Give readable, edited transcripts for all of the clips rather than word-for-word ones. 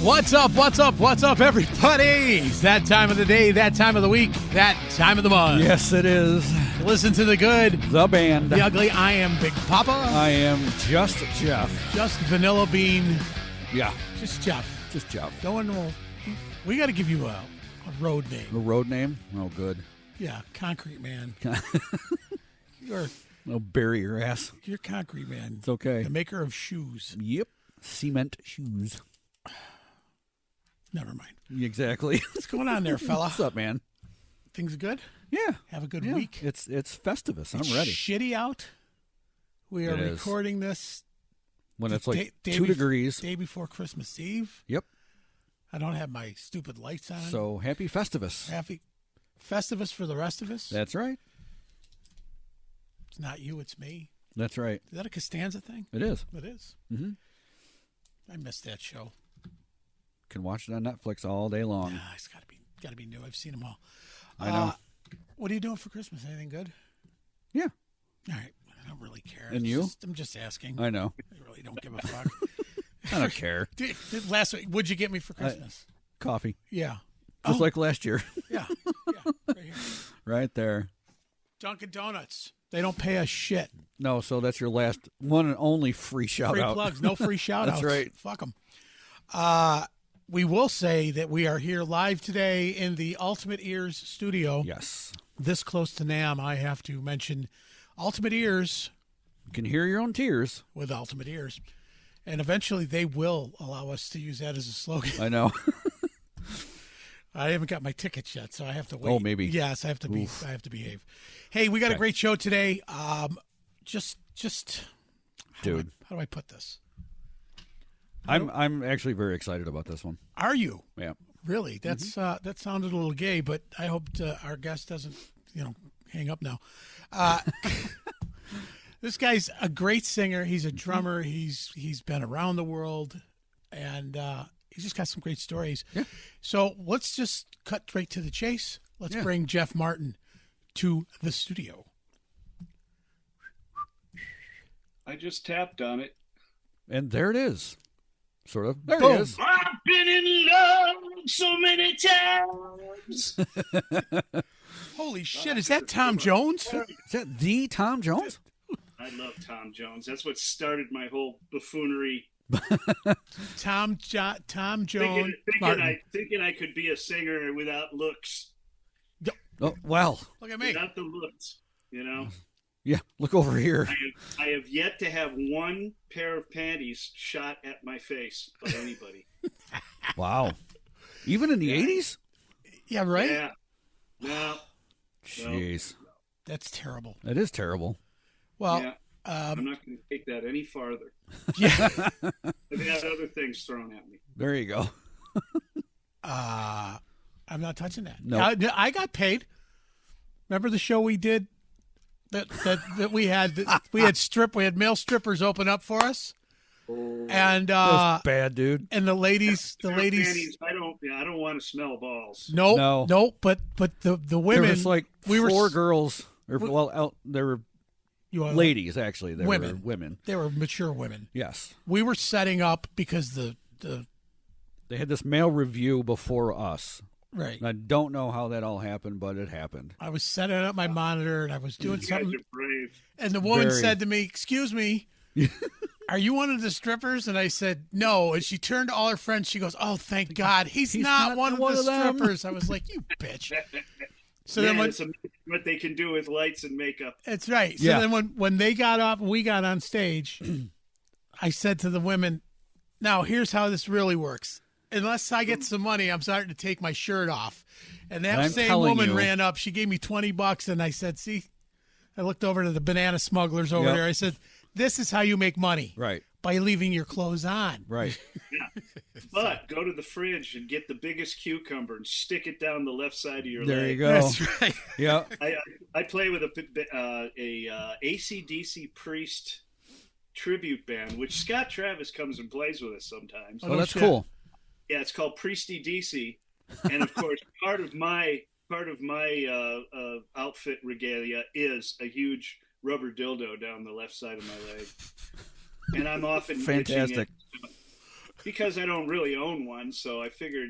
What's up, everybody? It's that time of the day, that time of the week, that time of the month. Yes, it is. Listen to the good, The band. the ugly. I am Big Papa. I am just Jeff. Just Vanilla Bean. Yeah, Just Jeff. just Jeff. No one will. We got to give you a road name. The road name? Oh, good. Yeah, Concrete Man. You're I'll bury your ass. Concrete Man. It's okay. The maker of shoes. Yep. Cement shoes. Never mind. Exactly. What's going on there, fella? What's up, man? Things good? Yeah. Have a good Yeah. week? It's Festivus. I'm It's ready. shitty out. We are It is. recording this When it's like day 2 bef- degrees. day before Christmas Eve. Yep. I don't have my stupid lights on. So happy Festivus. Happy Festivus for the rest of us. That's right. It's not you, it's me. That's right. Is that a Costanza thing? It is. It is. Mm-hmm. I missed that show. Can watch it on Netflix all day long. Ah, it's got to be new. I've seen them all. I know. What are you doing for Christmas? Anything good? Yeah. All right. I don't really care. And you? I'm just asking. I know. I really don't give a fuck. I don't care. Last week, what'd you get me for Christmas? Coffee. Yeah. Just like last year. Yeah. Right here. Right there. Dunkin' Donuts. They don't pay us shit. No, so that's your last one and only free shout Free out. plugs. No free shout outs. That's right. Fuck them. We will say that we are here live today in the Ultimate Ears studio. Yes. This close to NAMM, I have to mention Ultimate Ears You can hear your own tears. with Ultimate Ears. And eventually they will allow us to use that as a slogan. I know. I haven't got my tickets yet, so I have to wait. Oh, maybe. Yes, I have to Oof. I have to behave. Hey, we got a Okay. great show today. Just Dude. how do I put this? I'm actually very excited about this one. Are you? Yeah. Really? That's that sounded a little gay, but I hope our guest doesn't, hang up now. This guy's a great singer. He's a drummer. He's been around the world, and he's just got some great stories. Yeah. So let's just cut straight to the chase. Let's bring Jeff Martin to the studio. I just tapped on it. And there it is. Sort of. There Boom. it is. I've been in love so many times. Holy shit! Is that Tom Jones? Is that the Tom Jones? I love Tom Jones. That's what started my whole buffoonery. Tom Jones. Thinking I could be a singer without looks. Oh, well. Look at me. Without the looks, Yeah, look over here. I have yet to have one pair of panties shot at my face by anybody. Wow. Even in the 80s? Yeah, right. Yeah. No. Jeez. That's terrible. That is terrible. Well, Yeah. I'm not going to take that any farther. yeah. I've had other things thrown at me. There you go. I'm not touching that. No. I got paid. Remember the show we did that we had we had male strippers open up for us, and That's bad, dude. and the ladies Panties, I don't want to smell balls. no, but the There women was like we were four girls. There were you know, ladies, actually. They women. were women. They were mature women. Yes. We were setting up because the They had this male review before us. right. And I don't know how that all happened, but it happened. I was setting up my monitor and I was doing You guys something, are brave. and the woman Very. said to me, "Excuse me, are you one of the strippers?" And I said, "No." And she turned to all her friends. She goes, "Oh, thank God, he's not one of the them." strippers." I was like, "You bitch." So Yeah, then when it's amazing what they can do with lights and makeup. that's right. So Yeah. then when they got up and we got on stage, I said to the women, "Now here's how this really works. Unless I get some money, I'm starting to take my shirt off." And that And I'm same telling woman you- ran up. She gave me $20, and I said, "See," I looked over to the banana smugglers over Yep. there. I said, "This is how you make money Right. by leaving your clothes on." Right. But go to the fridge and get the biggest cucumber and stick it down the left side of your There leg. you go. That's right. Yeah. I play with a AC/DC Priest tribute band, which Scott Travis comes and plays with us sometimes. Oh, Oh, no that's shit. cool. Yeah, it's called Priesty DC, and of course, part of my outfit regalia is a huge rubber dildo down the left side of my leg, and I'm often Fantastic. because I don't really own one, so I figured,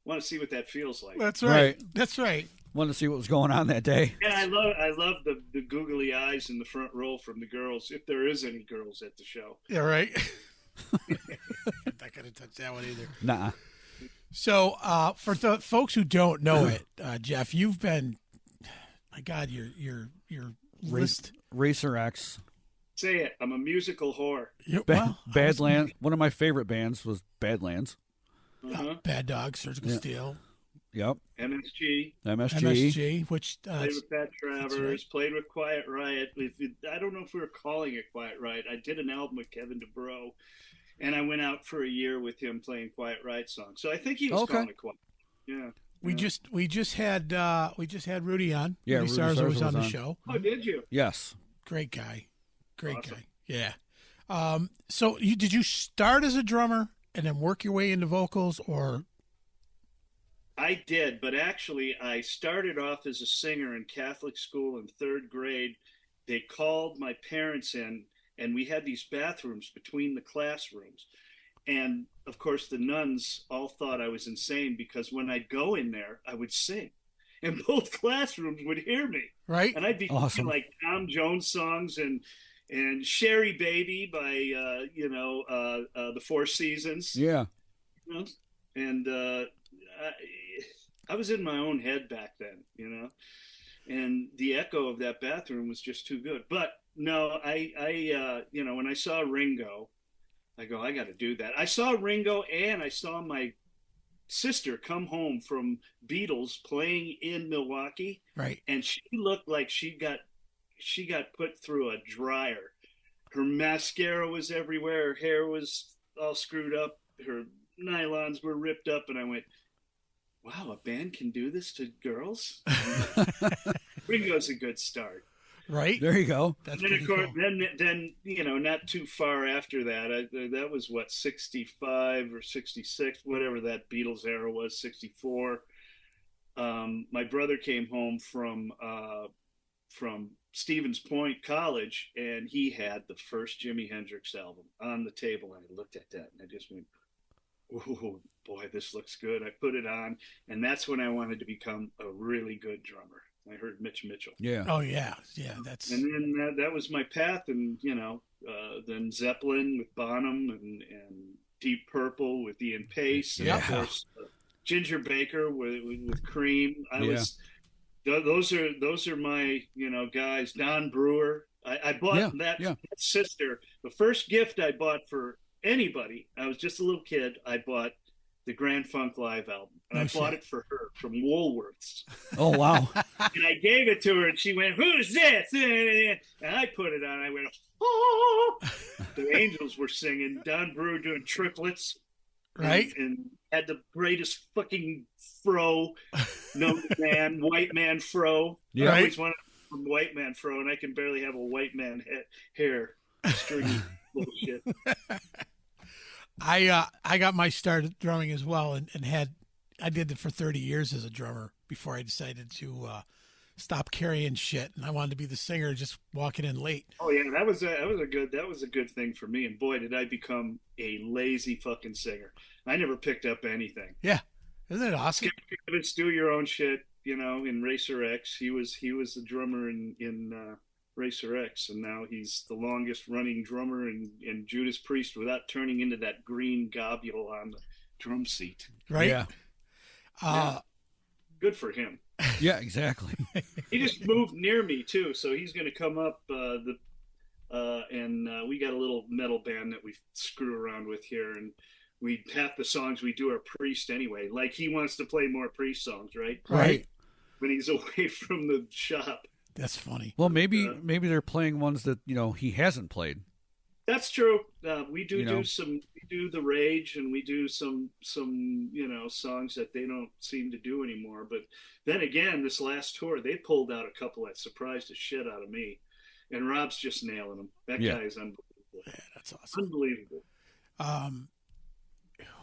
want to see what that feels like. That's right. That's right. Wanted to see what was going on that day. And I love the googly eyes in the front row from the girls, if there is any girls at the show. Yeah, right. I'm not gonna touch that one either. Nah. So, for the folks who don't know it, Jeff, you've been, my God, your list. Racer X. Say it. I'm a musical whore. Badlands. One of my favorite bands was Badlands. Bad Dog, Surgical Steel. Yep. MSG, which played with Pat Travers, right. Played with Quiet Riot. I don't know if we were calling it Quiet Riot. I did an album with Kevin DeBro, and I went out for a year with him playing Quiet Riot songs. So I think he was calling it Quiet. Yeah. We just had Rudy on. Yeah, Rudy Sarzo was on the show. Oh, did you? Yes. Great guy. Awesome. Yeah. So did you start as a drummer and then work your way into vocals, or? I did, but actually I started off as a singer in Catholic school in 3rd grade. They called my parents in, and we had these bathrooms between the classrooms. And of course the nuns all thought I was insane, because when I'd go in there, I would sing. And both classrooms would hear me. Right. And I'd be awesome. singing like Tom Jones songs and Sherry Baby by, the Four Seasons. Yeah. And I was in my own head back then, and the echo of that bathroom was just too good. But no, I when I saw Ringo, I go, I got to do that. I saw Ringo, and I saw my sister come home from Beatles playing in Milwaukee. Right. And she looked like she got put through a dryer. Her mascara was everywhere. Her hair was all screwed up. Her nylons were ripped up. And I went, wow, a band can do this to girls? Ringo's a good start. Right. There you go. That's and then, of course, cool. then not too far after that, that was 65 or 66, whatever that Beatles era was, 64. My brother came home from Stevens Point College, and he had the first Jimi Hendrix album on the table, and I looked at that and I just went, oh boy, this looks good. I put it on, and that's when I wanted to become a really good drummer. I heard Mitch Mitchell. Yeah. Oh yeah. That's. And then that was my path, and then Zeppelin with Bonham, and Deep Purple with Ian Pace, and of course Ginger Baker with Cream. Those are my guys. Don Brewer. I bought that sister. The first gift I bought for anybody, I was just a little kid, I bought the Grand Funk Live album, and I bought it for her from Woolworths. Oh wow. And I gave it to her, and she went, "Who's this?" And I put it on. I went, "Oh!" The Angels were singing. Don Brewer doing triplets, right? And had the greatest fucking fro, known man, white man fro. Yeah. I always wanted from white man fro, and I can barely have a white man hair. Stringy bullshit. I got my start at drumming as well, and I did it for 30 years as a drummer before I decided to stop carrying shit, and I wanted to be the singer, just walking in late. Oh yeah, that was a good thing for me, and boy, did I become a lazy fucking singer. I never picked up anything. Yeah, isn't it awesome? Skip Kravitz, do your own shit, in Racer X. He was the drummer in Racer X, and now he's the longest running drummer in Judas Priest without turning into that green globule on the drum seat. Right? Yeah. Good for him. Yeah, exactly. He just moved near me too, so he's going to come up. And we got a little metal band that we screw around with here, and half the songs we do are Priest anyway. Like, he wants to play more Priest songs, right? Right. When he's away from the shop. That's funny. Well, maybe they're playing ones that he hasn't played. That's true. We do the Rage, and we do some songs that they don't seem to do anymore. But then again, this last tour, they pulled out a couple that surprised the shit out of me, and Rob's just nailing them. That guy is unbelievable. Yeah, that's awesome. Unbelievable.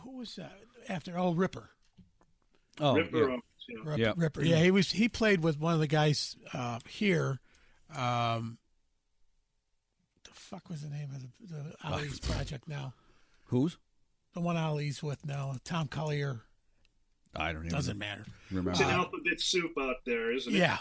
Who was that after? Oh, Ripper. Oh, Ripper. Yeah. Ripper. Yeah, he played with one of the guys here. The fuck was the name of the Ollie's project now? Whose? The one Ollie's with now, Tom Collier. I don't even Doesn't matter. remember. It's an alphabet soup out there, isn't it? Yeah.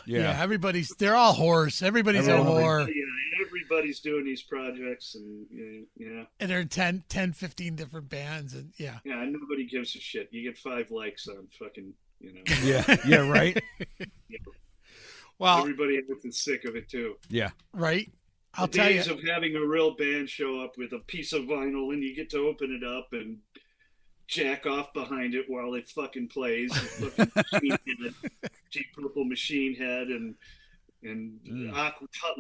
They're all whores. Everybody's a whore. Yeah, everybody's doing these projects, and yeah. And they're in 10, 15 different bands, and yeah. Yeah, nobody gives a shit. You get 5 likes on fucking, Yeah, right. Well, everybody is sick of it too. Yeah. Right. I'll The tell you. days of having a real band show up with a piece of vinyl and you get to open it up and jack off behind it while it fucking plays. Fucking Machine Head, Deep Purple Machine Head, and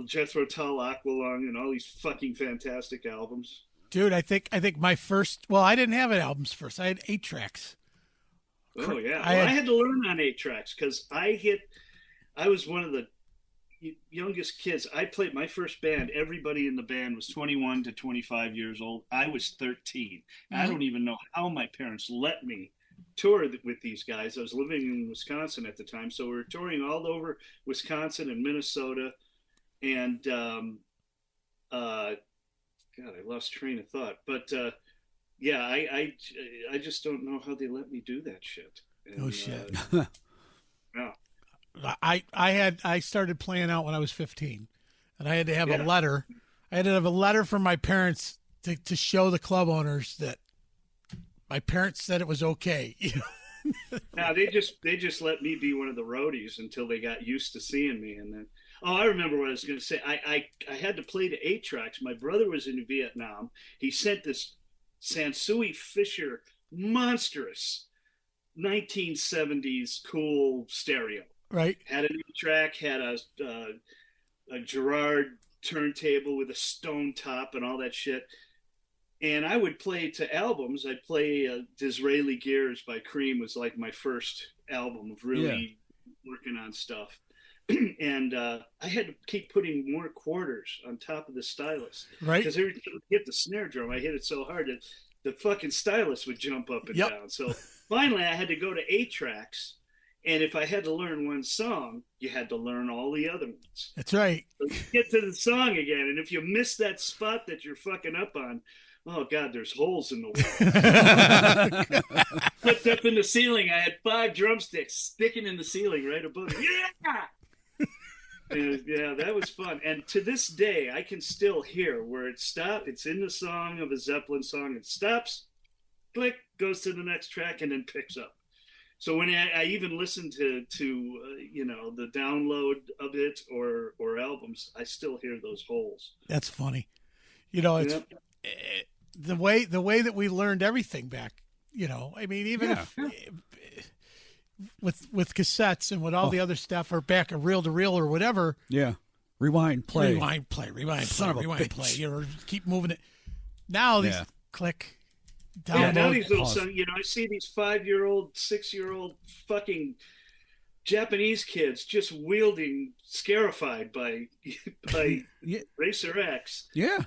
Jethro Tull, Aqualung, and all these fucking fantastic albums. Dude, I think my first. Well, I didn't have albums first. I had 8 tracks. Oh yeah, I had to learn on 8 tracks because I was one of the youngest kids. I played my first band. Everybody in the band was 21 to 25 years old. I was 13. I don't even know how my parents let me tour with these guys. I was living in Wisconsin at the time, so we were touring all over Wisconsin and Minnesota. And God, I lost train of thought. But yeah, I just don't know how they let me do that shit. And, oh shit. Yeah. I started playing out when I was 15, and I had to have a letter. I had to have a letter from my parents to show the club owners that my parents said it was okay. Now they just let me be one of the roadies until they got used to seeing me, and then I remember what I was going to say. I had to play to 8 tracks. My brother was in Vietnam. He sent this Sansui Fisher monstrous 1970s cool stereo. Right. Had an 8-track, had a Gerard turntable with a stone top and all that shit. And I would play to albums. I'd play Disraeli Gears by Cream was like my first album of really working on stuff. And I had to keep putting more quarters on top of the stylus. Right. Because every time I hit the snare drum, I hit it so hard that the fucking stylus would jump up and down. So finally I had to go to 8 tracks. And if I had to learn one song, you had to learn all the other ones. That's right. So you get to the song again, and if you miss that spot that you're fucking up on, oh God, there's holes in the wall. Flipped up in the ceiling. I had 5 drumsticks sticking in the ceiling right above me. Yeah! And, yeah, that was fun. And to this day, I can still hear where it stopped. It's in the song of a Zeppelin song. It stops, click, goes to the next track, and then picks up. So when I even listen to the download of it or albums, I still hear those holes. That's funny. It's the way that we learned everything back. I mean, even if with cassettes and with all the other stuff, or back a reel to reel or whatever. Yeah. Rewind, play. Rewind, play. Rewind, Son play. of a Rewind, bitch. play. Keep moving it. Now these click. Download, now these little pause. songs, I see these 5-year-old, 6-year-old fucking Japanese kids just wielding Scarified by Racer X. Yeah.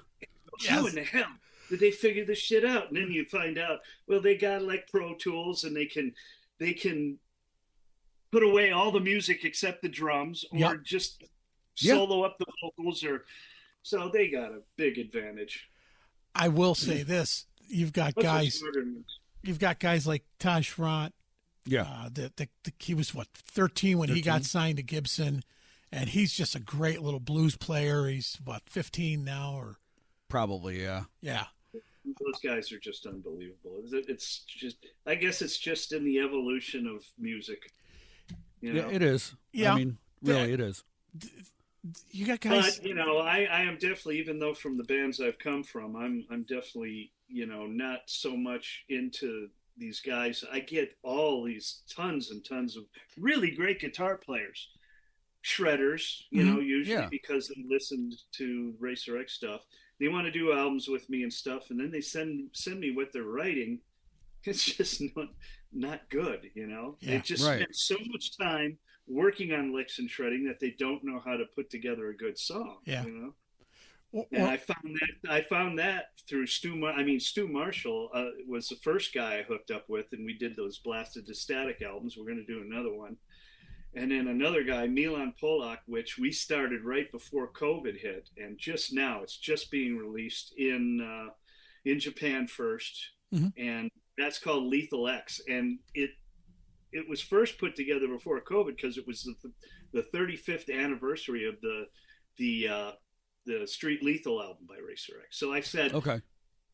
How in the hell did they figure this shit out? And then you find out, well, they got like Pro Tools, and they can put away all the music except the drums, or just solo up the vocals, so they got a big advantage. I will say this. You've got guys like Taj Front. Yeah. He was 13 when 13? He got signed to Gibson, and he's just a great little blues player. He's 15 now, or probably, yeah. Yeah. Those guys are just unbelievable. It's just, I guess it's just in the evolution of music. Yeah, it is. Yeah. I mean, really, it is. You got guys. But I am definitely, even though from the bands I've come from, I'm definitely not so much into these guys. I get all these tons and tons of really great guitar players, shredders, usually because they listened to Racer X stuff. They want to do albums with me and stuff, and then they send me what they're writing. It's just not good, Yeah, they just spend so much time working on licks and shredding that they don't know how to put together a good song. Yeah. And I found that through Stu Marshall was the first guy I hooked up with, and we did those Blasted to Static albums. We're going to do another one. And then another guy, Milan Polak, which we started right before COVID hit, and just now it's just being released in Japan first, and that's called Lethal X. And it was first put together before COVID because it was the 35th anniversary of the Street Lethal album by Racer X. So I said, Okay.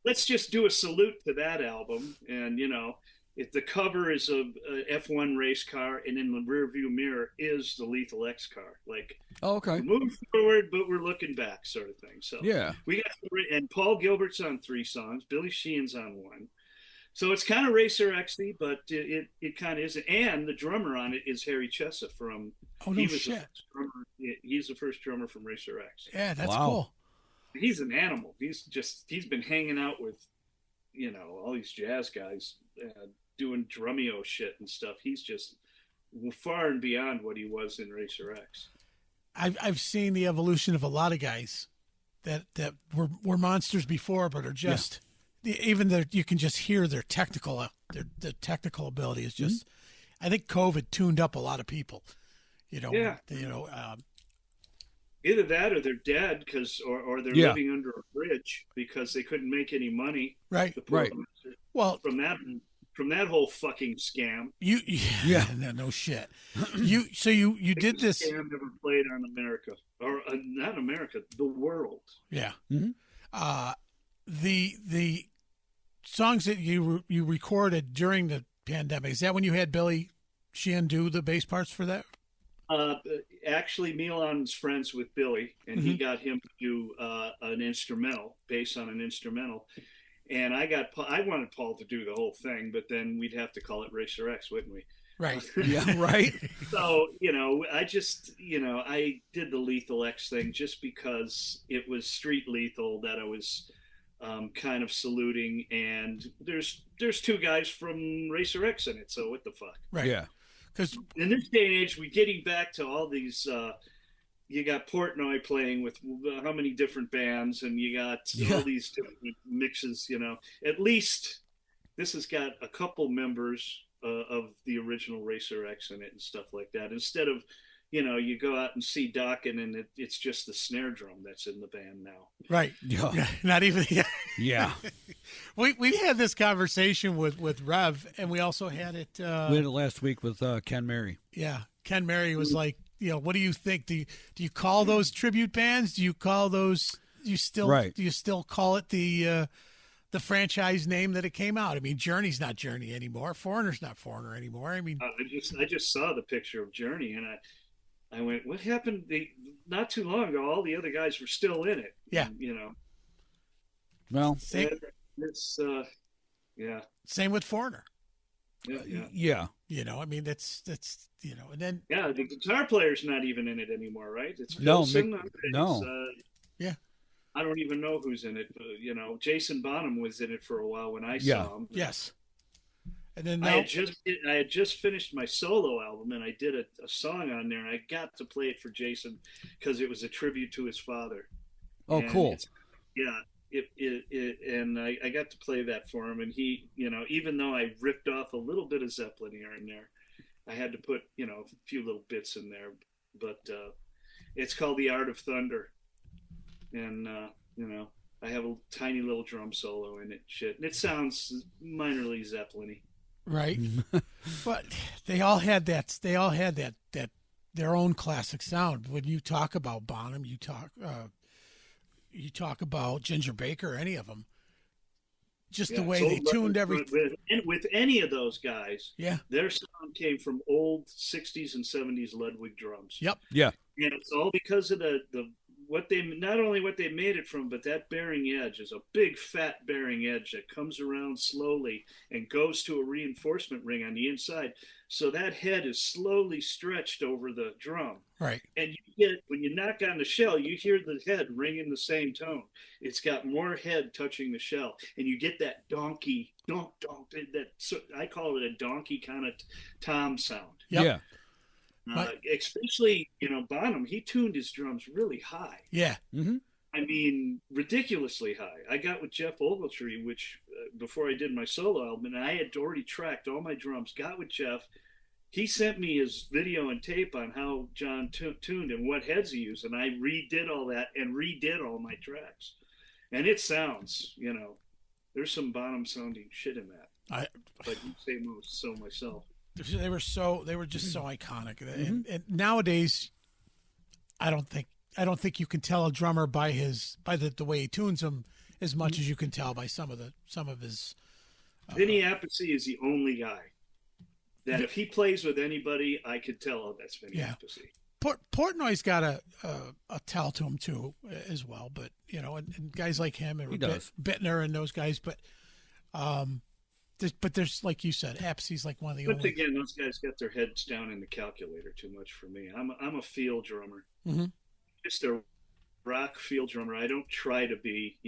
let's just do a salute to that album. And, you know, if the cover is a F1 race car, and in the rearview mirror is the Lethal X car. Like, Okay. we're moving forward, but we're looking back, sort of thing. So Yeah. we got, and Paul Gilbert's on 3 songs, Billy Sheehan's on 1. So it's kind of Racer X-y, but it kind of isn't. And the drummer on it is Harry Chessa from. Oh, no shit. He's the first drummer from Racer X. Yeah, that's Wow. cool. He's an animal. He's been hanging out with, you know, all these jazz guys doing drumeo shit and stuff. He's just far and beyond what he was in Racer X. I've seen the evolution of a lot of guys that were monsters before, but are just even there. You can just hear their technical ability is just. I think COVID tuned up a lot of people. You know, either that or they're dead or they're living under a bridge because they couldn't make any money. Right. Right. Well, from that whole fucking scam. No shit. You did this. Scam never played on America or not America, the world. Yeah. Mm-hmm. The songs that you recorded during the pandemic, is that when you had Billy Sheehan do the bass parts for that? Actually, Milan's friends with Billy, and he got him to do an instrumental, bass on an instrumental. And I wanted Paul to do the whole thing, but then we'd have to call it Racer X, wouldn't we? Right. Yeah, right. So, you know, I did the Lethal X thing just because it was Street Lethal that I was kind of saluting. And there's 2 guys from Racer X in it, so what the fuck? Right. Yeah. Because in this day and age, we're getting back to all these. You got Portnoy playing with how many different bands, and you got all these different mixes. You know, at least this has got a couple members of the original Racer X in it and stuff like that. Instead of, you know, you go out and see Dokken and it's just the snare drum that's in the band now. Right. Yeah. Not even. Yeah. We had this conversation with Rev, and we also had it. We had it last week with Ken Mary. Yeah. Ken Mary was like, you know, what do you think? Do you call those tribute bands? Do you call those? Do you still call it the franchise name that it came out? I mean, Journey's not Journey anymore. Foreigner's not Foreigner anymore. I mean, I just saw the picture of Journey, and I went, what happened? Not too long ago, all the other guys were still in it. Yeah. And, you know. Well, it's same with Foreigner. Yeah. You know, I mean, that's you know, and then the guitar player's not even in it anymore, right? It's no. Yeah. I don't even know who's in it. But, you know, Jason Bonham was in it for a while when I saw him. Yes. And then I had just finished my solo album, and I did a song on there, and I got to play it for Jason because it was a tribute to his father. Oh, and cool. And I got to play that for him, and he, you know, even though I ripped off a little bit of Zeppelin here and there, I had to put, you know, a few little bits in there. But it's called The Art of Thunder, and you know, I have a tiny little drum solo in it, and it sounds minorly Zeppelin-y. Right. But they all had that their own classic sound. When you talk about Bonham, you talk about Ginger Baker, any of them. Just the way they tuned everything. With any of those guys, their sound came from old 60s and 70s Ludwig drums. Yep. Yeah. And it's all because of not only what they made it from, but that bearing edge is a big fat bearing edge that comes around slowly and goes to a reinforcement ring on the inside. So that head is slowly stretched over the drum. Right. And when you knock on the shell, you hear the head ringing the same tone. It's got more head touching the shell, and you get that donkey donk donk. I call it a donkey kind of tom sound. Yep. Yeah. Especially, you know, Bonham, he tuned his drums really high. Yeah. Mm-hmm. I mean, ridiculously high. I got with Jeff Ogletree, which before I did my solo album, and I had already tracked all my drums. Got with Jeff. He sent me his video and tape on how John tuned and what heads he used, and I redid all that and redid all my tracks. And it sounds, you know, there's some Bonham sounding shit in that. But you say so myself. They were just so iconic. And nowadays, I don't think you can tell a drummer by the way he tunes them as much as you can tell by some of his. Vinny Appice is the only guy that if he plays with anybody, I could tell, oh, that's Vinny Appice. Portnoy's got a tell to him too as well, but and guys like him and Bittner and those guys, but there's like you said, Appice's like one of the only. But again, those guys got their heads down in the calculator too much for me. I'm a field drummer, just a rock field drummer. I don't try to be,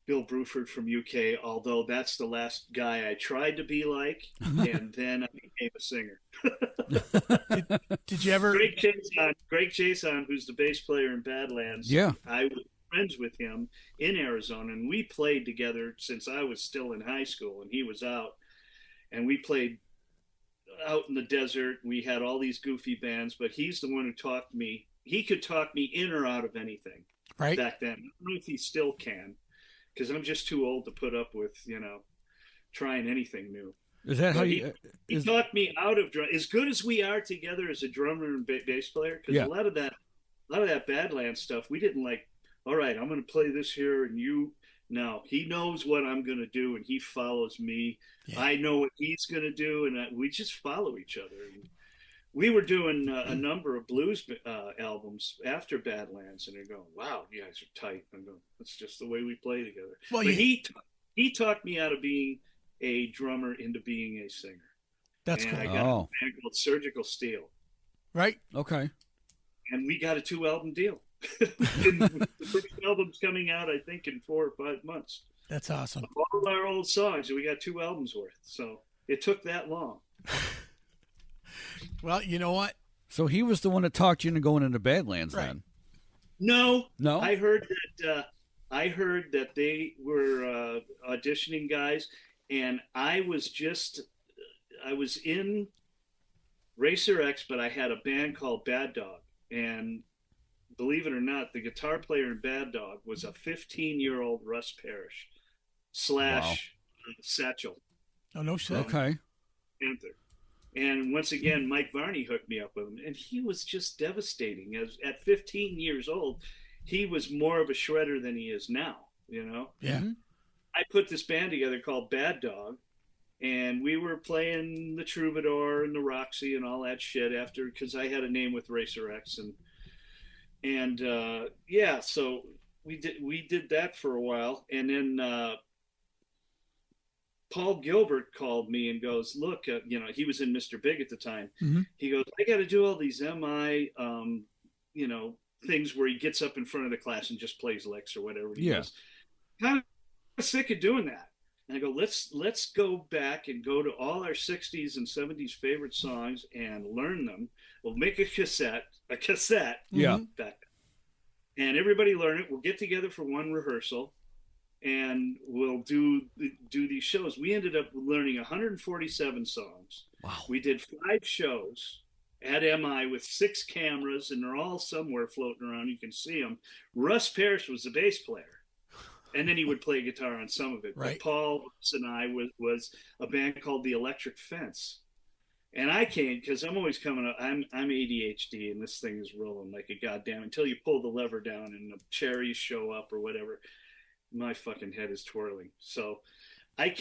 Bill Bruford from UK, although that's the last guy I tried to be like, and then I became a singer. Did you ever? Greg Jason, who's the bass player in Badlands. Yeah, I was friends with him in Arizona, and we played together since I was still in high school, and he was out, and we played out in the desert. We had all these goofy bands, but he's the one who taught me. He could talk me in or out of anything. Right back then. I don't know if he still can. Because I'm just too old to put up with, trying anything new. Is that how he talked me out of drum? As good as we are together as a drummer and bass player, because a lot of that Badlands stuff, we didn't like. All right, I'm going to play this here, and you. No, he knows what I'm going to do, and he follows me. Yeah. I know what he's going to do, and we just follow each other. And we were doing a number of blues albums after Badlands, and they're going, "Wow, you guys are tight." I'm going, "That's just the way we play together." Well, but he talked me out of being a drummer into being a singer. That's cool. I got a band called Surgical Steel. Right. Okay. And we got a 2-album deal. The first album's coming out, I think, in 4 or 5 months. That's awesome. Of all our old songs, we got 2 albums worth. So it took that long. Well, you know what? So he was the one that talked you into going into Badlands, right? Then? No. I heard that they were auditioning guys, and I was in Racer X, but I had a band called Bad Dog, and believe it or not, the guitar player in Bad Dog was a 15-year-old Russ Parrish / Satchel. Oh, no shit. Okay. Panther. And once again, Mike Varney hooked me up with him, and he was just devastating. At 15 years old, he was more of a shredder than he is now, Yeah. I put this band together called Bad Dog, and we were playing the Troubadour and the Roxy and all that shit because I had a name with Racer X, and so we did that for a while, and then Paul Gilbert called me and goes, "Look, he was in Mr. Big at the time. Mm-hmm. He goes, I got to do all these MI, things where he gets up in front of the class and just plays licks or whatever." He goes, "Kind of sick of doing that." And I go, let's go back and go to all our 60s and 70s favorite songs and learn them. We'll make a cassette. Yeah. Back then. And everybody learn it. We'll get together for one rehearsal, and we'll do these shows. We ended up learning 147 songs. Wow. We did 5 shows at MI with 6 cameras, and they're all somewhere floating around. You can see them. Russ Parrish was the bass player, and then he would play guitar on some of it. Right. But Paul and I was a band called the Electric Fence. And I came because I'm always coming up. I'm ADHD, and this thing is rolling like a goddamn until you pull the lever down and the cherries show up or whatever. My fucking head is twirling. So I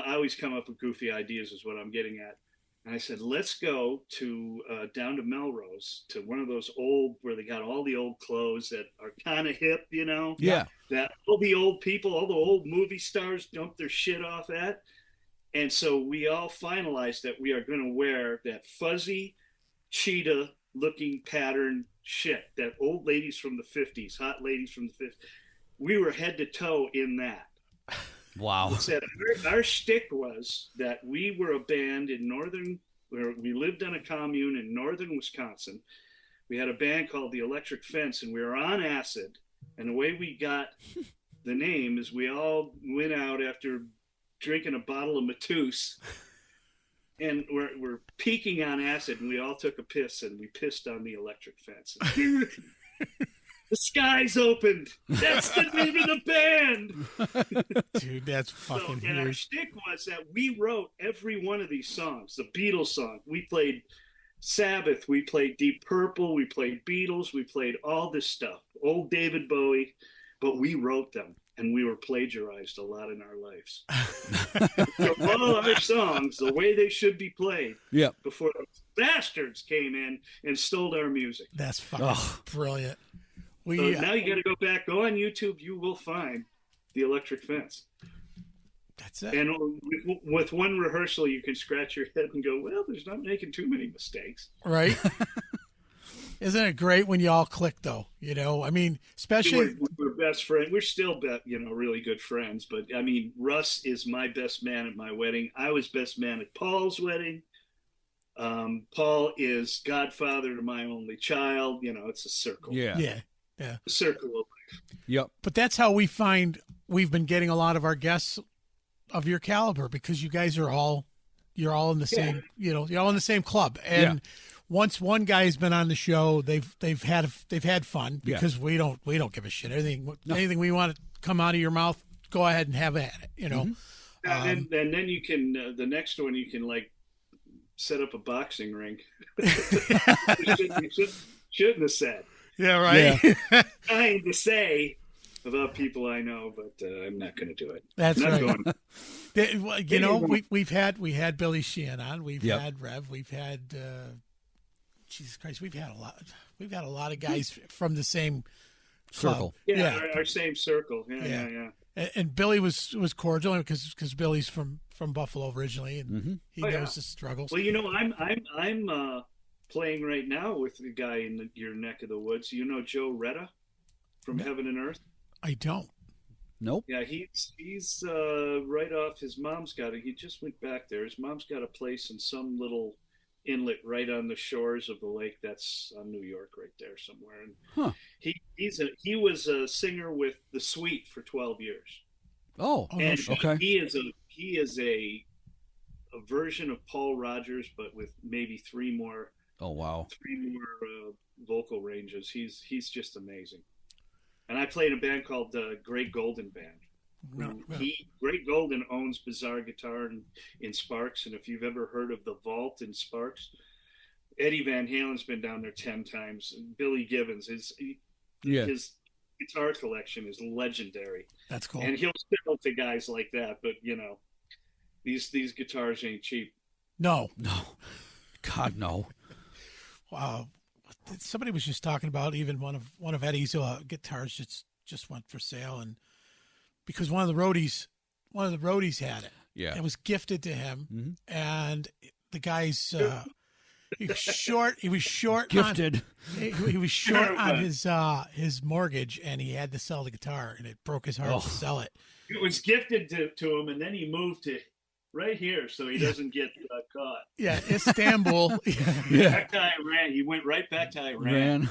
always come up with goofy ideas is what I'm getting at. And I said, let's go to down to Melrose to one of those old where they got all the old clothes that are kind of hip, Yeah. That all the old people, all the old movie stars dump their shit off at. And so we all finalized that we are going to wear that fuzzy cheetah looking pattern shit that old ladies from the 50s, hot ladies from the 50s. We were head to toe in that. Wow. Our shtick was that we were a band where we lived on a commune in northern Wisconsin. We had a band called the Electric Fence, and we were on acid. And the way we got the name is we all went out after drinking a bottle of Mateus, and we're peaking on acid, and we all took a piss, and we pissed on the Electric Fence. The skies opened. That's the name of the band. Dude, that's fucking And our huge. shtick was that we wrote every one of these songs. The Beatles song. We played Sabbath. We played Deep Purple. We played Beatles. We played all this stuff. Old David Bowie. But we wrote them. And we were plagiarized a lot in our lives. So all our songs, the way they should be played, before the bastards came in and stole our music. That's fucking brilliant. So now you got to go on YouTube. You will find the Electric Fence. That's it. And with one rehearsal, you can scratch your head and go, "Well, there's not making too many mistakes." Right. Isn't it great when you all click, though? You know, I mean, especially we're best friends. We're still, really good friends. But I mean, Russ is my best man at my wedding. I was best man at Paul's wedding. Paul is godfather to my only child. You know, it's a circle. Yeah. A circle of life. Yep. But that's how we've been getting a lot of our guests of your caliber, because you guys are you're all in the same, you're all in the same club. And once one guy's been on the show, they've had fun, because we don't give a shit. Anything we want to come out of your mouth, go ahead and have at it, you know. And then you can the next one you can set up a boxing ring. Shouldn't have said. Yeah, right. Yeah. Trying to say about people I know, but I'm not going to do it. That's not right. You know, we had Billy Sheehan on. We've had Rev. We've had Jesus Christ. We've had a lot of guys from the same circle. Club. Yeah. Our same circle. Yeah. And Billy was cordial because Billy's from Buffalo originally, and he knows the struggles. Well, I'm playing right now with the guy in your neck of the woods. You know Joe Retta from Heaven and Earth? I don't. Nope. Yeah, he's right off. His mom's he just went back there. His mom's got a place in some little inlet right on the shores of the lake that's on New York right there somewhere. And he was a singer with The Sweet for 12 years. Oh, and okay. He is a version of Paul Rogers, but with maybe three more vocal ranges. He's just amazing. And I played in a band called Great Golden Band. Great Golden owns Bizarre Guitar in Sparks, and if you've ever heard of the Vault in Sparks, Eddie Van Halen's been down there 10 times. And Billy Gibbons, his guitar collection is legendary. That's cool. And he'll sell to guys like that, but these guitars ain't cheap. No, God no. Wow. Somebody was just talking about even one of Eddie's guitars just went for sale, and because one of the roadies had it. Yeah. It was gifted to him, and the guy's he was short. He was short. Gifted. He was short on his mortgage, and he had to sell the guitar, and it broke his heart to sell it. It was gifted to him, and then he moved to right here, so he doesn't get caught. Yeah, Istanbul. Back to Iran. He went right back to Iran.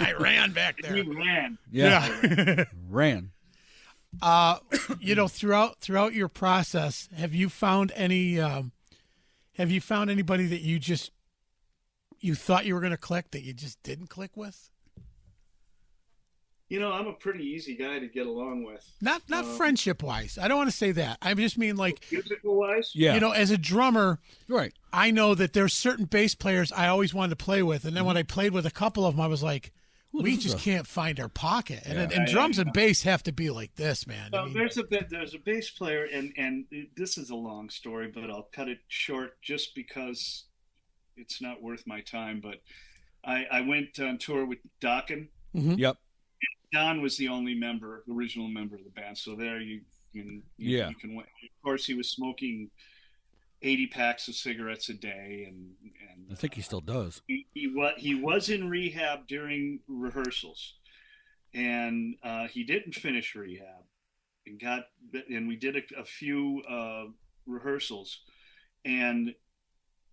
Iran back there. He ran. Yeah. Ran. Throughout your process, have you found anybody that you thought you were going to click that you just didn't click with? I'm a pretty easy guy to get along with. Not friendship wise. I don't want to say that. I just mean musical wise. Yeah. As a drummer, right. I know that there's certain bass players I always wanted to play with, and then when I played with a couple of them, I was like, we just can't find our pocket. And drums and bass have to be like this, man. Well, there's a bass player, and this is a long story, but I'll cut it short just because it's not worth my time. But I went on tour with Dokken. Mm-hmm. Yep. Don was the only original member of the band. So there you can win. Of course, he was smoking 80 packs of cigarettes a day, and I think he still does. He was in rehab during rehearsals, and he didn't finish rehab, and we did a few rehearsals, and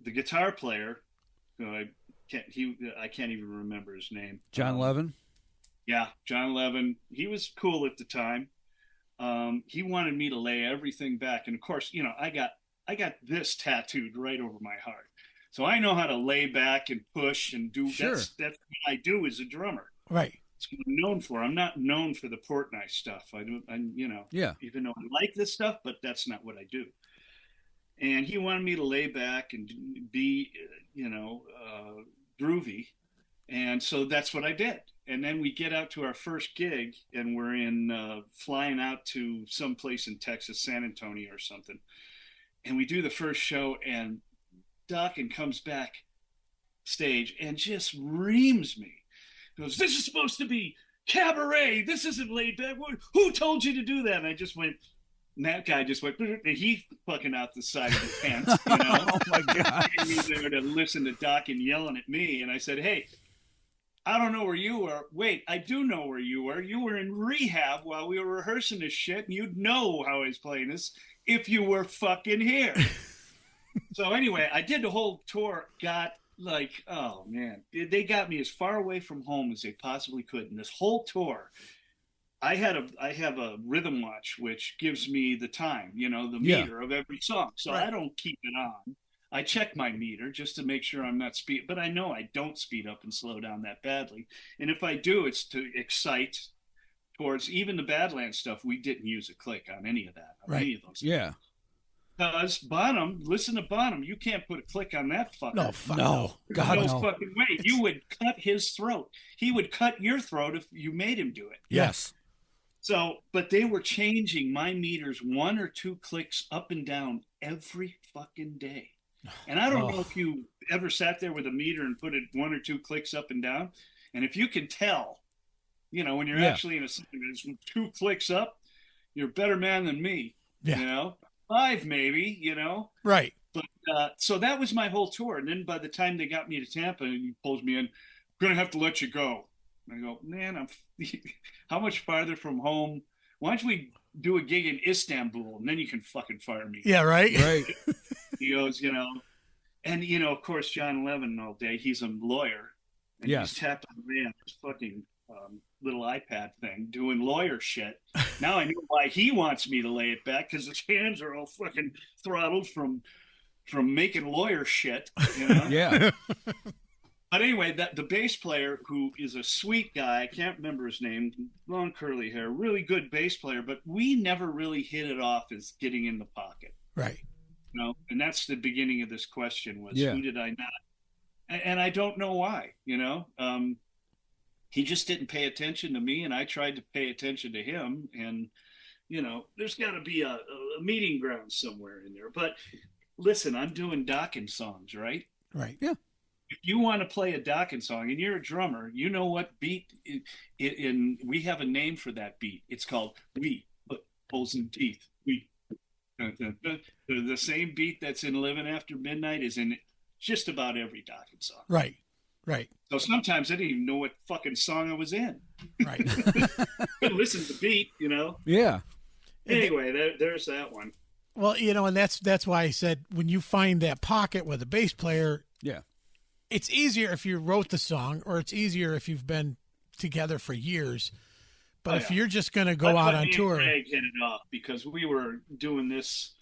the guitar player, I can't even remember his name. John Levin. Yeah, John Levin. He was cool at the time. He wanted me to lay everything back, and of course, I got this tattooed right over my heart, so I know how to lay back and push and do. Sure. That's what I do as a drummer. Right. That's what I'm known for. I'm not known for the Portnoy stuff. Even though I like this stuff, but that's not what I do. And he wanted me to lay back and be, groovy. And so that's what I did. And then we get out to our first gig, and we're flying out to some place in Texas, San Antonio or something. And we do the first show, and Dokken comes back stage and just reams me. He goes, "This is supposed to be cabaret. This isn't laid back. Who told you to do that?" And I just went, and that guy just went, and he fucking out the side of his pants, Oh my God. Me there to listen to Dokken yelling at me. And I said, "Hey, I don't know where you were." "Wait, I do know where you were. You were in rehab while we were rehearsing this shit, and you'd know how I was playing this if you were fucking here." So anyway, I did the whole tour, oh man, they got me as far away from home as they possibly could. And this whole tour, I have a rhythm watch, which gives me the time, the meter of every song. So I don't keep it on. I check my meter just to make sure I'm not speed, but I know I don't speed up and slow down that badly. And if I do, it's to excite towards even the Badlands stuff. We didn't use a click on any of that, any of those. Yeah. Because Bonham, listen to Bonham, you can't put a click on that fucker. No. God, no fucking way. You would cut his throat. He would cut your throat if you made him do it. Yes. So, but they were changing my meters 1 or 2 clicks up and down every fucking day. And I don't know if you ever sat there with a meter and put it 1 or 2 clicks up and down. And if you can tell, when you're actually in a song, there's 2 clicks up, you're a better man than me. Yeah. 5 maybe, Right. But so that was my whole tour. And then by the time they got me to Tampa and he pulls me in, "We're going to have to let you go." And I go, "Man, how much farther from home? Why don't we do a gig in Istanbul and then you can fucking fire me?" Yeah, right. Right. He goes, and of course, John Levin all day, he's a lawyer. And he's tapping away on his fucking little iPad thing, doing lawyer shit. Now I know why he wants me to lay it back, because his hands are all fucking throttled from making lawyer shit. Yeah. But anyway, the bass player, who is a sweet guy, I can't remember his name, long curly hair, really good bass player, but we never really hit it off as getting in the pocket. Right. And that's the beginning of this question was, who did I not? And I don't know why, he just didn't pay attention to me, and I tried to pay attention to him. And, there's got to be a meeting ground somewhere in there. But listen, I'm doing Dokken songs, right? Right. Yeah. If you want to play a Dokken song and you're a drummer, you know what beat we have a name for that beat. It's called "We Put Holes in Teeth." The same beat that's in "Living After Midnight" is in just about every Dokken song. Right. Right. So sometimes I didn't even know what fucking song I was in. Right. Listen to the beat, Yeah. Anyway, there's that one. Well, and that's why I said when you find that pocket with a bass player, it's easier if you wrote the song, or it's easier if you've been together for years. But if you're just going to go out on tour, Greg hit it off, because we were doing this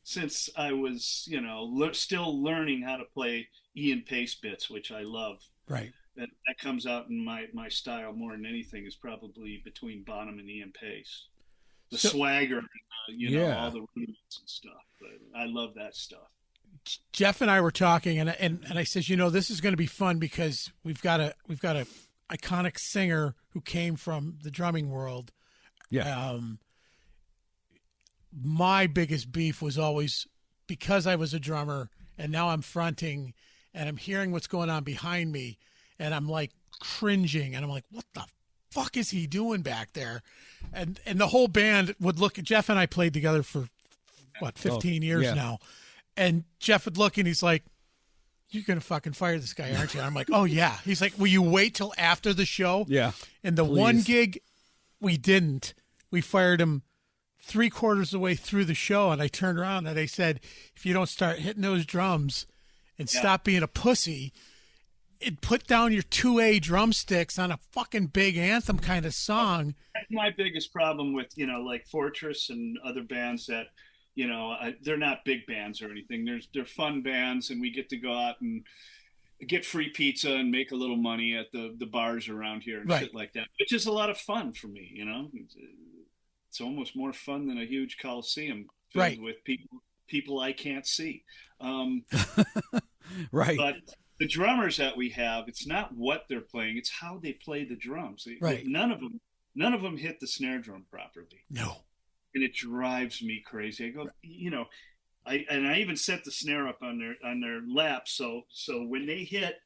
since I was, still learning how to play Ian Pace bits, which I love. Right. That comes out in my style more than anything, is probably between Bonham and Ian Pace. The swagger, all the rhythms and stuff. But I love that stuff. Jeff and I were talking, and I says, this is going to be fun, because we've got a iconic singer who came from the drumming world. Yeah. My biggest beef was always, because I was a drummer and now I'm fronting and I'm hearing what's going on behind me, and I'm like cringing, and I'm like, what the fuck is he doing back there? And the whole band would look at Jeff, and I played together for 15 years now. And Jeff would look, and he's like, "You're going to fucking fire this guy, aren't you?" I'm like, "Oh, yeah." He's like, "Will you wait till after the show?" Yeah. And the one gig, we didn't. We fired him 3/4 of the way through the show, and I turned around and I said, "If you don't start hitting those drums and stop being a pussy, and put down your 2A drumsticks on a fucking big anthem kind of song." That's my biggest problem with, like Fortress and other bands that, they're not big bands or anything. They're fun bands, and we get to go out and get free pizza and make a little money at the bars around here and Right. shit like that, which is a lot of fun for me. It's almost more fun than a huge coliseum filled Right. with people I can't see. Right. But the drummers that we have, it's not what they're playing; it's how they play the drums. Right. None of them hit the snare drum properly. No. And it drives me crazy. I go, I even set the snare up on their lap, so when they hit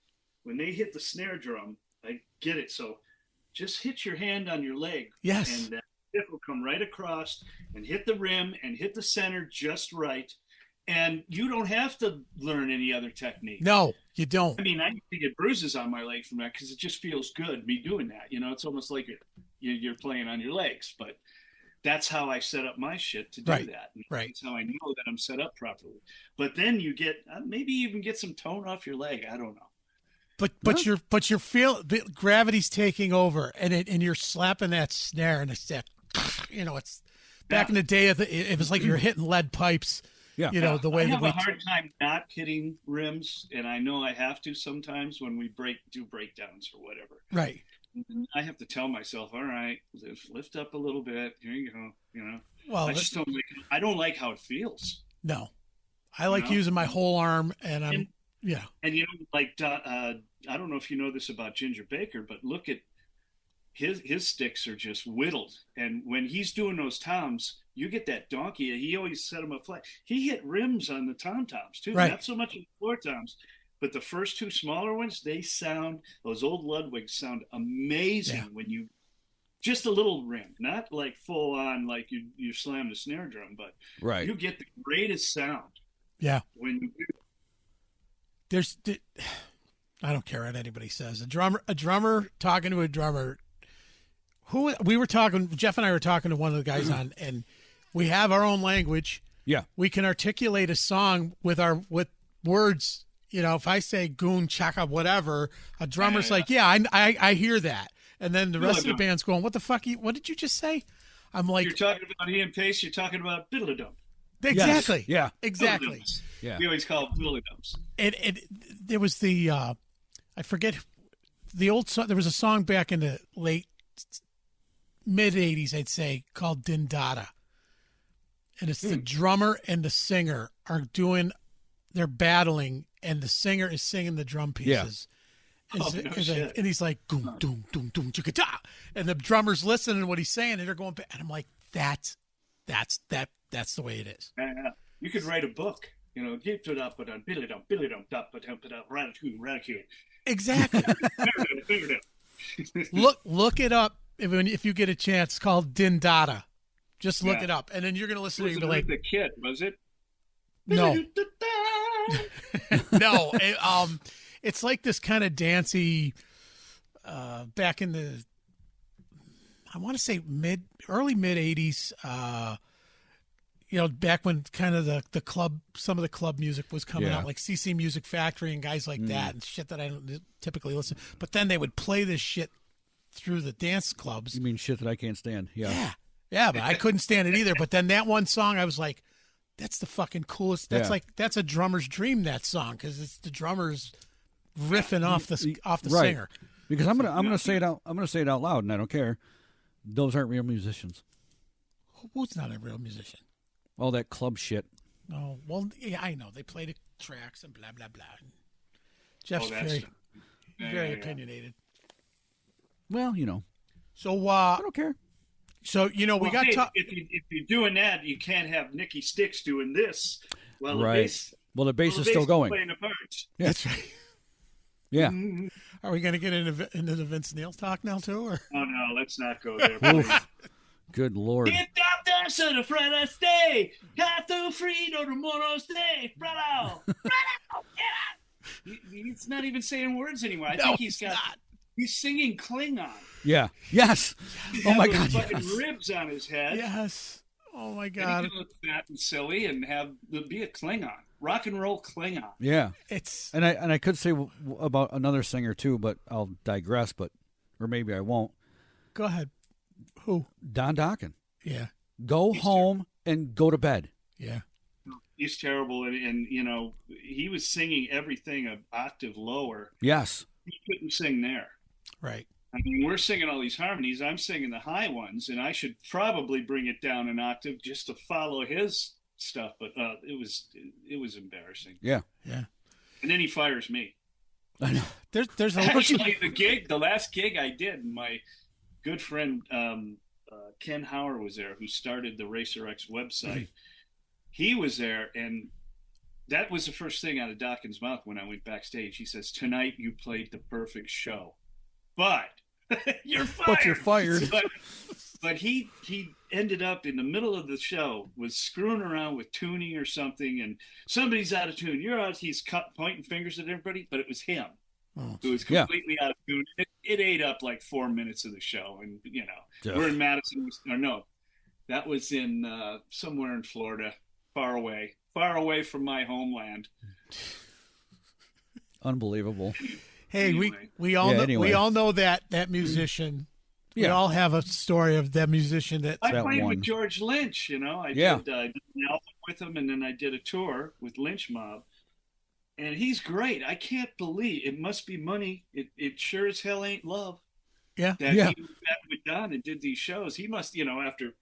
the snare drum, I get it. So just hit your hand on your leg, Yes. and that tip will come right across and hit the rim and hit the center just right, and you don't have to learn any other technique. No, you don't. I mean, I used to get bruises on my leg from that because it just feels good me doing that. It's almost like you're playing on your legs, but that's how I set up my shit to do Right. that. Right. That's how I know that I'm set up properly. But then you get maybe even get some tone off your leg. I don't know. But you're the gravity's taking over, and you're slapping that snare, and it's that, it's back in the day. It was like you're hitting lead pipes. Yeah. The way I that have a hard time not hitting rims, and I know I have to sometimes when we do breakdowns or whatever. Right. I have to tell myself, all right, lift up a little bit. Here you go. Well, I just don't like. I don't like how it feels. No, I like using my whole arm, and I'm And like I don't know if you know this about Ginger Baker, but look at his sticks are just whittled, and when he's doing those toms, you get that donkey. He always set them up flat. He hit rims on the tom-toms too, Right. not so much on the floor toms. But the first two smaller ones, those old Ludwigs sound amazing when you just a little rim, not like full on like you slam the snare drum, but Right. you get the greatest sound. Yeah. When you do. I don't care what anybody says. A drummer talking to a drummer. Jeff and I were talking to one of the guys on, and we have our own language. Yeah. We can articulate a song with words. If I say goon, chaka, whatever, a drummer's like, I hear that. And then the rest of the band's going, what the fuck? What did you just say? I'm like, you're talking about Ian Pace, you're talking about biddle-a-dump. Exactly. Yes. Yeah. Exactly. Yeah. We always call it biddle-a-dumps. There was the, I forget the old song. There was a song back in the mid 80s, I'd say, called Din Dada. And it's the drummer and the singer they're battling, and the singer is singing the drum pieces. Yeah. And he's like, doom, doom, doom, doom, chicka-da. And the drummer's listening to what he's saying, and they're going back. And I'm like, that's the way it is. You could write a book, get it up, but on biddle-a-dump, biddle-a-dump, ratatouille. Exactly. Look it up if you get a chance. It's called Din Dada. Just look it up, and then you're going to listen to it and be like, the Kid, was it? No. No. It's like this kind of dancey, back in the, I want to say early mid 80s, back when kind of the club, some of the club music was coming out, like CC Music Factory and guys like that, and shit that I don't typically listen. But then they would play this shit through the dance clubs. You mean shit that I can't stand? Yeah. Yeah, but I couldn't stand it either. But then that one song, I was like, that's the fucking coolest. That's a drummer's dream, that song, because it's the drummers riffing off the singer. Because I'm gonna say it out loud, and I don't care. Those aren't real musicians. Who's not a real musician? All that club shit. Oh, well, yeah, I know. They play the tracks and blah, blah, blah. Jeff's very opinionated. Well, So, I don't care. So, we got if you're doing that, you can't have Nikki Sticks doing this. Well, right. The bass is still going. Playing the parts. Yeah. That's right. Yeah. Are we going to get into the Vince Neil talk now, too? Or? Oh, no, let's not go there, please. Good Lord. Get up there, so the Friday stay. Got to free, no tomorrow stay. Bravo. He's not even saying words anymore. I think he's singing Klingon. Yeah. Yes. Oh my God. Fucking ribs on his head. Yes. Oh my God. And he can look fat and silly and be a Klingon, rock and roll Klingon. Yeah. And I could say about another singer too, but I'll digress. Or maybe I won't. Go ahead. Who? Don Dokken. Yeah. Go home and go to bed. Yeah. he's terrible, and you know, he was singing everything an octave lower. Yes. He couldn't sing there. Right. I mean, we're singing all these harmonies. I'm singing the high ones, and I should probably bring it down an octave just to follow his stuff. But it was embarrassing. Yeah. Yeah. And then he fires me. I know. There's a Actually, the last gig I did, my good friend Ken Hauer was there, who started the Racer X website. He was there, and that was the first thing out of Dawkins' mouth when I went backstage. He says, "Tonight you played the perfect show, but you're fired." But you're fired. But he ended up in the middle of the show, was screwing around with tuning or something, and somebody's out of tune. You're out. He's pointing fingers at everybody, but it was him who was completely out of tune. It ate up like 4 minutes of the show, and you know, we're in Madison. Or no, that was in somewhere in Florida. Far away from my homeland. Unbelievable. Hey, anyway. we all know that musician. Yeah. We all have a story of that musician that I played with George Lynch. You know, I did an album with him, and then I did a tour with Lynch Mob, and he's great. I can't believe it must be money. It sure as hell ain't love. Yeah, that he was back with Don and did these shows. He must, you know, after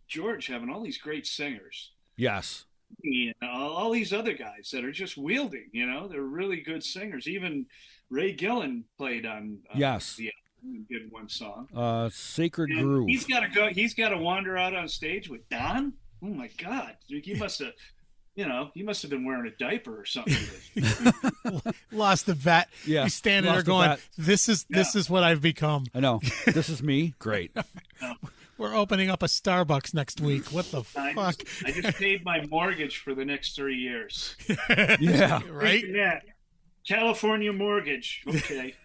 George having all these great singers. Yes. And all these other guys that are just wielding, you know, they're really good singers. Even Ray Gillen played on the album, did one song. Sacred and Groove. He's got to wander out on stage with Don. Oh my God, he must have, you know, he must have been wearing a diaper or something. Lost the vet. Yeah, he's standing there going, "This is what I've become." I know. This is me. Great. We're opening up a Starbucks next week. What the fuck? I just paid my mortgage for the next 3 years. Yeah. Right? California mortgage. Okay.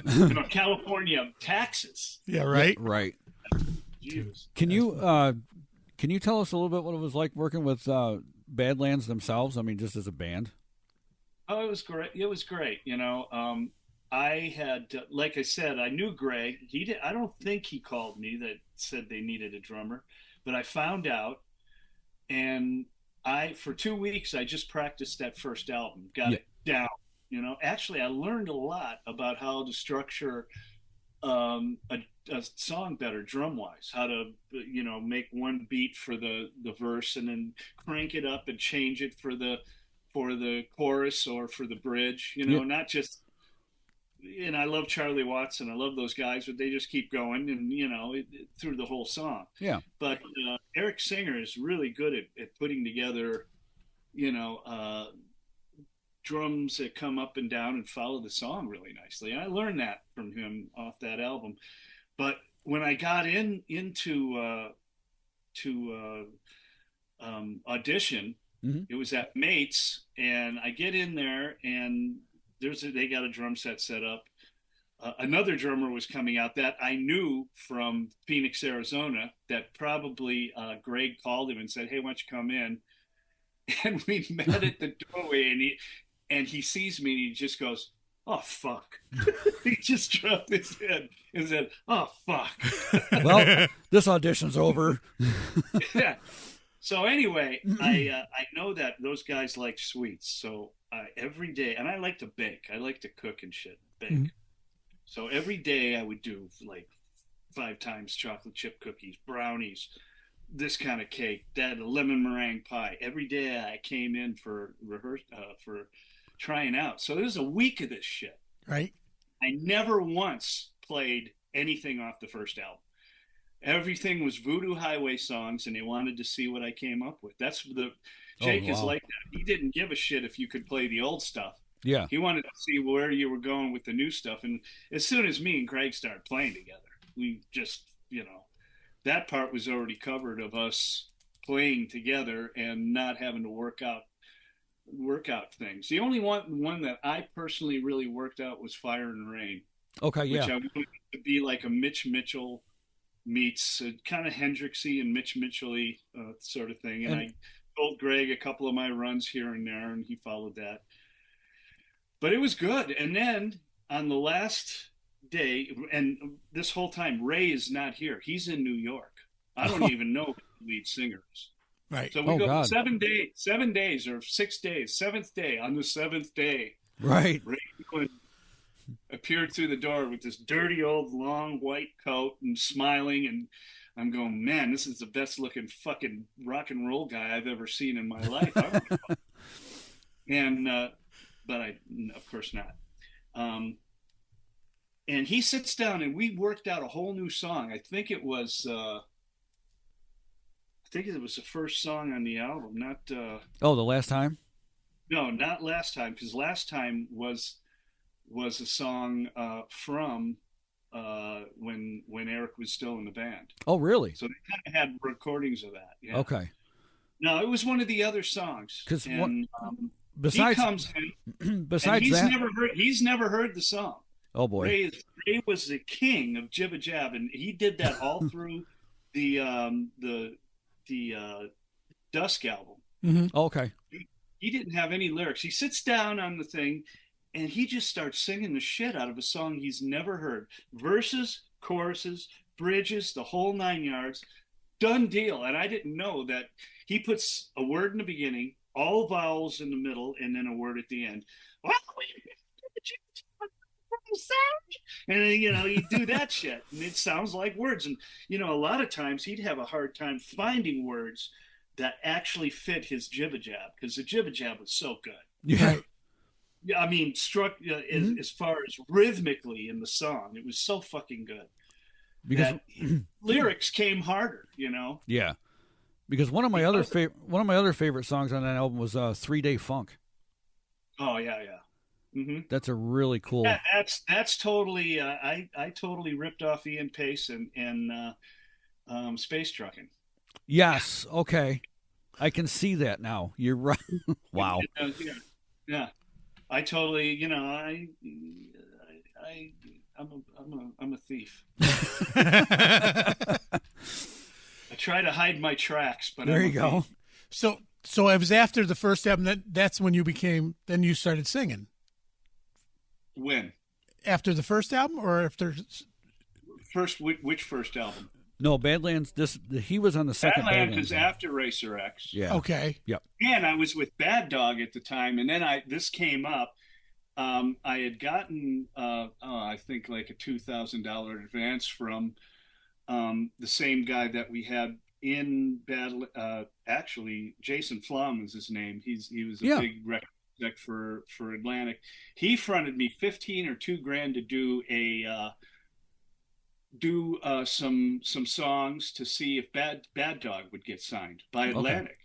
You know, California taxes. Yeah, right? Right. Jesus. Can you tell us a little bit what it was like working with Badlands themselves? I mean, just as a band? Oh, it was great. It was great. You know, I had, like I said, I knew Greg. I don't think he called me that said they needed a drummer, but I found out, and for 2 weeks, I just practiced that first album, got it down. You know, actually, I learned a lot about how to structure a song better drum wise, how to, you know, make one beat for the verse and then crank it up and change it for the chorus or for the bridge, you know, not just. And I love Charlie Watts and I love those guys, but they just keep going and, you know, through the whole song. Yeah. But Eric Singer is really good at putting together, you know, drums that come up and down and follow the song really nicely. And I learned that from him off that album. But when I got into audition, it was at Mates, and I get in there and they got a drum set up. Another drummer was coming out that I knew from Phoenix, Arizona, that probably Greg called him and said, "Hey, why don't you come in?" And we met at the doorway, and he sees me and he just goes, "Oh, fuck." He just dropped his head and said, "Oh, fuck." Well, this audition's over. Yeah. So anyway, I know that those guys like sweets. So every day, and I like to bake. I like to cook and shit, bake. Mm-hmm. So every day I would do like 5 times chocolate chip cookies, brownies, this kind of cake, that lemon meringue pie. Every day I came in for trying out. So there's a week of this shit. Right. I never once played anything off the first album. Everything was Voodoo Highway songs, and they wanted to see what I came up with. Jake is like that. He didn't give a shit if you could play the old stuff. Yeah. He wanted to see where you were going with the new stuff. And as soon as me and Craig started playing together, we just, you know, that part was already covered of us playing together and not having to work out things. The only one that I personally really worked out was Fire and Rain. Okay, yeah. Which I wanted to be like a Mitch Mitchell meets kind of Hendrixy and Mitch Mitchell-y sort of thing. And I told Greg a couple of my runs here and there, and he followed that. But it was good. And then on the last day, and this whole time, Ray is not here. He's in New York. I don't even know who the lead singer is. Right. So we go God. 7 days or 6 days, seventh day. On the seventh day, Right. Ray Quinn appeared through the door with this dirty old long white coat and smiling, and I'm going, man, this is the best looking fucking rock and roll guy I've ever seen in my life. And but I, of course not. And he sits down and we worked out a whole new song. I think it was the first song on the album, not The Last Time? no, not Last Time, because Last Time was a song from when Eric was still in the band. Oh, really? So they kind of had recordings of that. Yeah. Okay. No, it was one of the other songs. Because he comes in, besides he's never heard the song. Oh boy, Ray was the king of Jibba Jab, and he did that all through the Dusk album. Mm-hmm. Oh, okay. He didn't have any lyrics. He sits down on the thing, and he just starts singing the shit out of a song he's never heard. Verses, choruses, bridges, the whole 9 yards. Done deal. And I didn't know that he puts a word in the beginning, all vowels in the middle, and then a word at the end. And then, you do that shit, and it sounds like words. And, a lot of times he'd have a hard time finding words that actually fit his Jibba Jab, because the Jibba Jab was so good. Yeah. Yeah, I mean, as far as rhythmically in the song, it was so fucking good. Because lyrics came harder, Yeah. Because one of my other favorite songs on that album was 3 Day Funk. Oh yeah. Mm-hmm. That's a really cool. Yeah, that's totally. I totally ripped off Ian Pace and Space Trucking. Yes. Okay. I can see that now. You're right. Wow. Yeah. I totally. I'm a thief. I try to hide my tracks, but there you go. So it was after the first album that's when then you started singing. When? After the first album, or after which first album? No, Badlands. He was on the second Badlands is after Racer X. Yeah. Okay. Yep. And I was with Bad Dog at the time, and then this came up. I had gotten I think like a $2,000 advance from the same guy that we had in actually Jason Flom was his name. He was a big record exec for Atlantic. He fronted me $15,000 or $2,000 to do some songs to see if Bad Dog would get signed by Atlantic. Okay.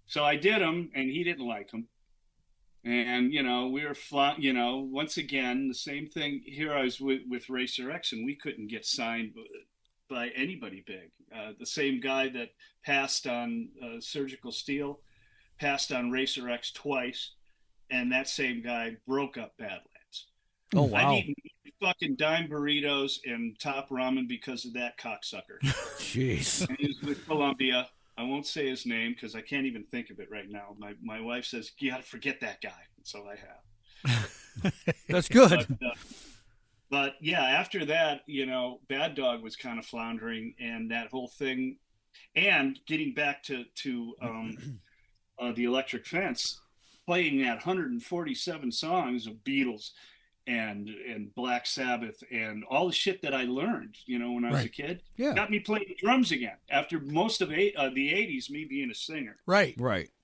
So I did them, and he didn't like them. And, we were, once again, the same thing. Here I was with Racer X, and we couldn't get signed by anybody big. The same guy that passed on Surgical Steel passed on Racer X twice, and that same guy broke up Badlands. Oh, wow. I'd eaten fucking dime burritos and top ramen because of that cocksucker. Jeez. And he was with Columbia. I won't say his name because I can't even think of it right now. My wife says, you got to forget that guy. So I have. That's good. But yeah, after that, Bad Dog was kind of floundering, and that whole thing, and getting back to the Electric Fence, playing that 147 songs of Beatles and Black Sabbath and all the shit that I learned, when I was a kid, got me playing drums again after most of the 80s, me being a singer. Right.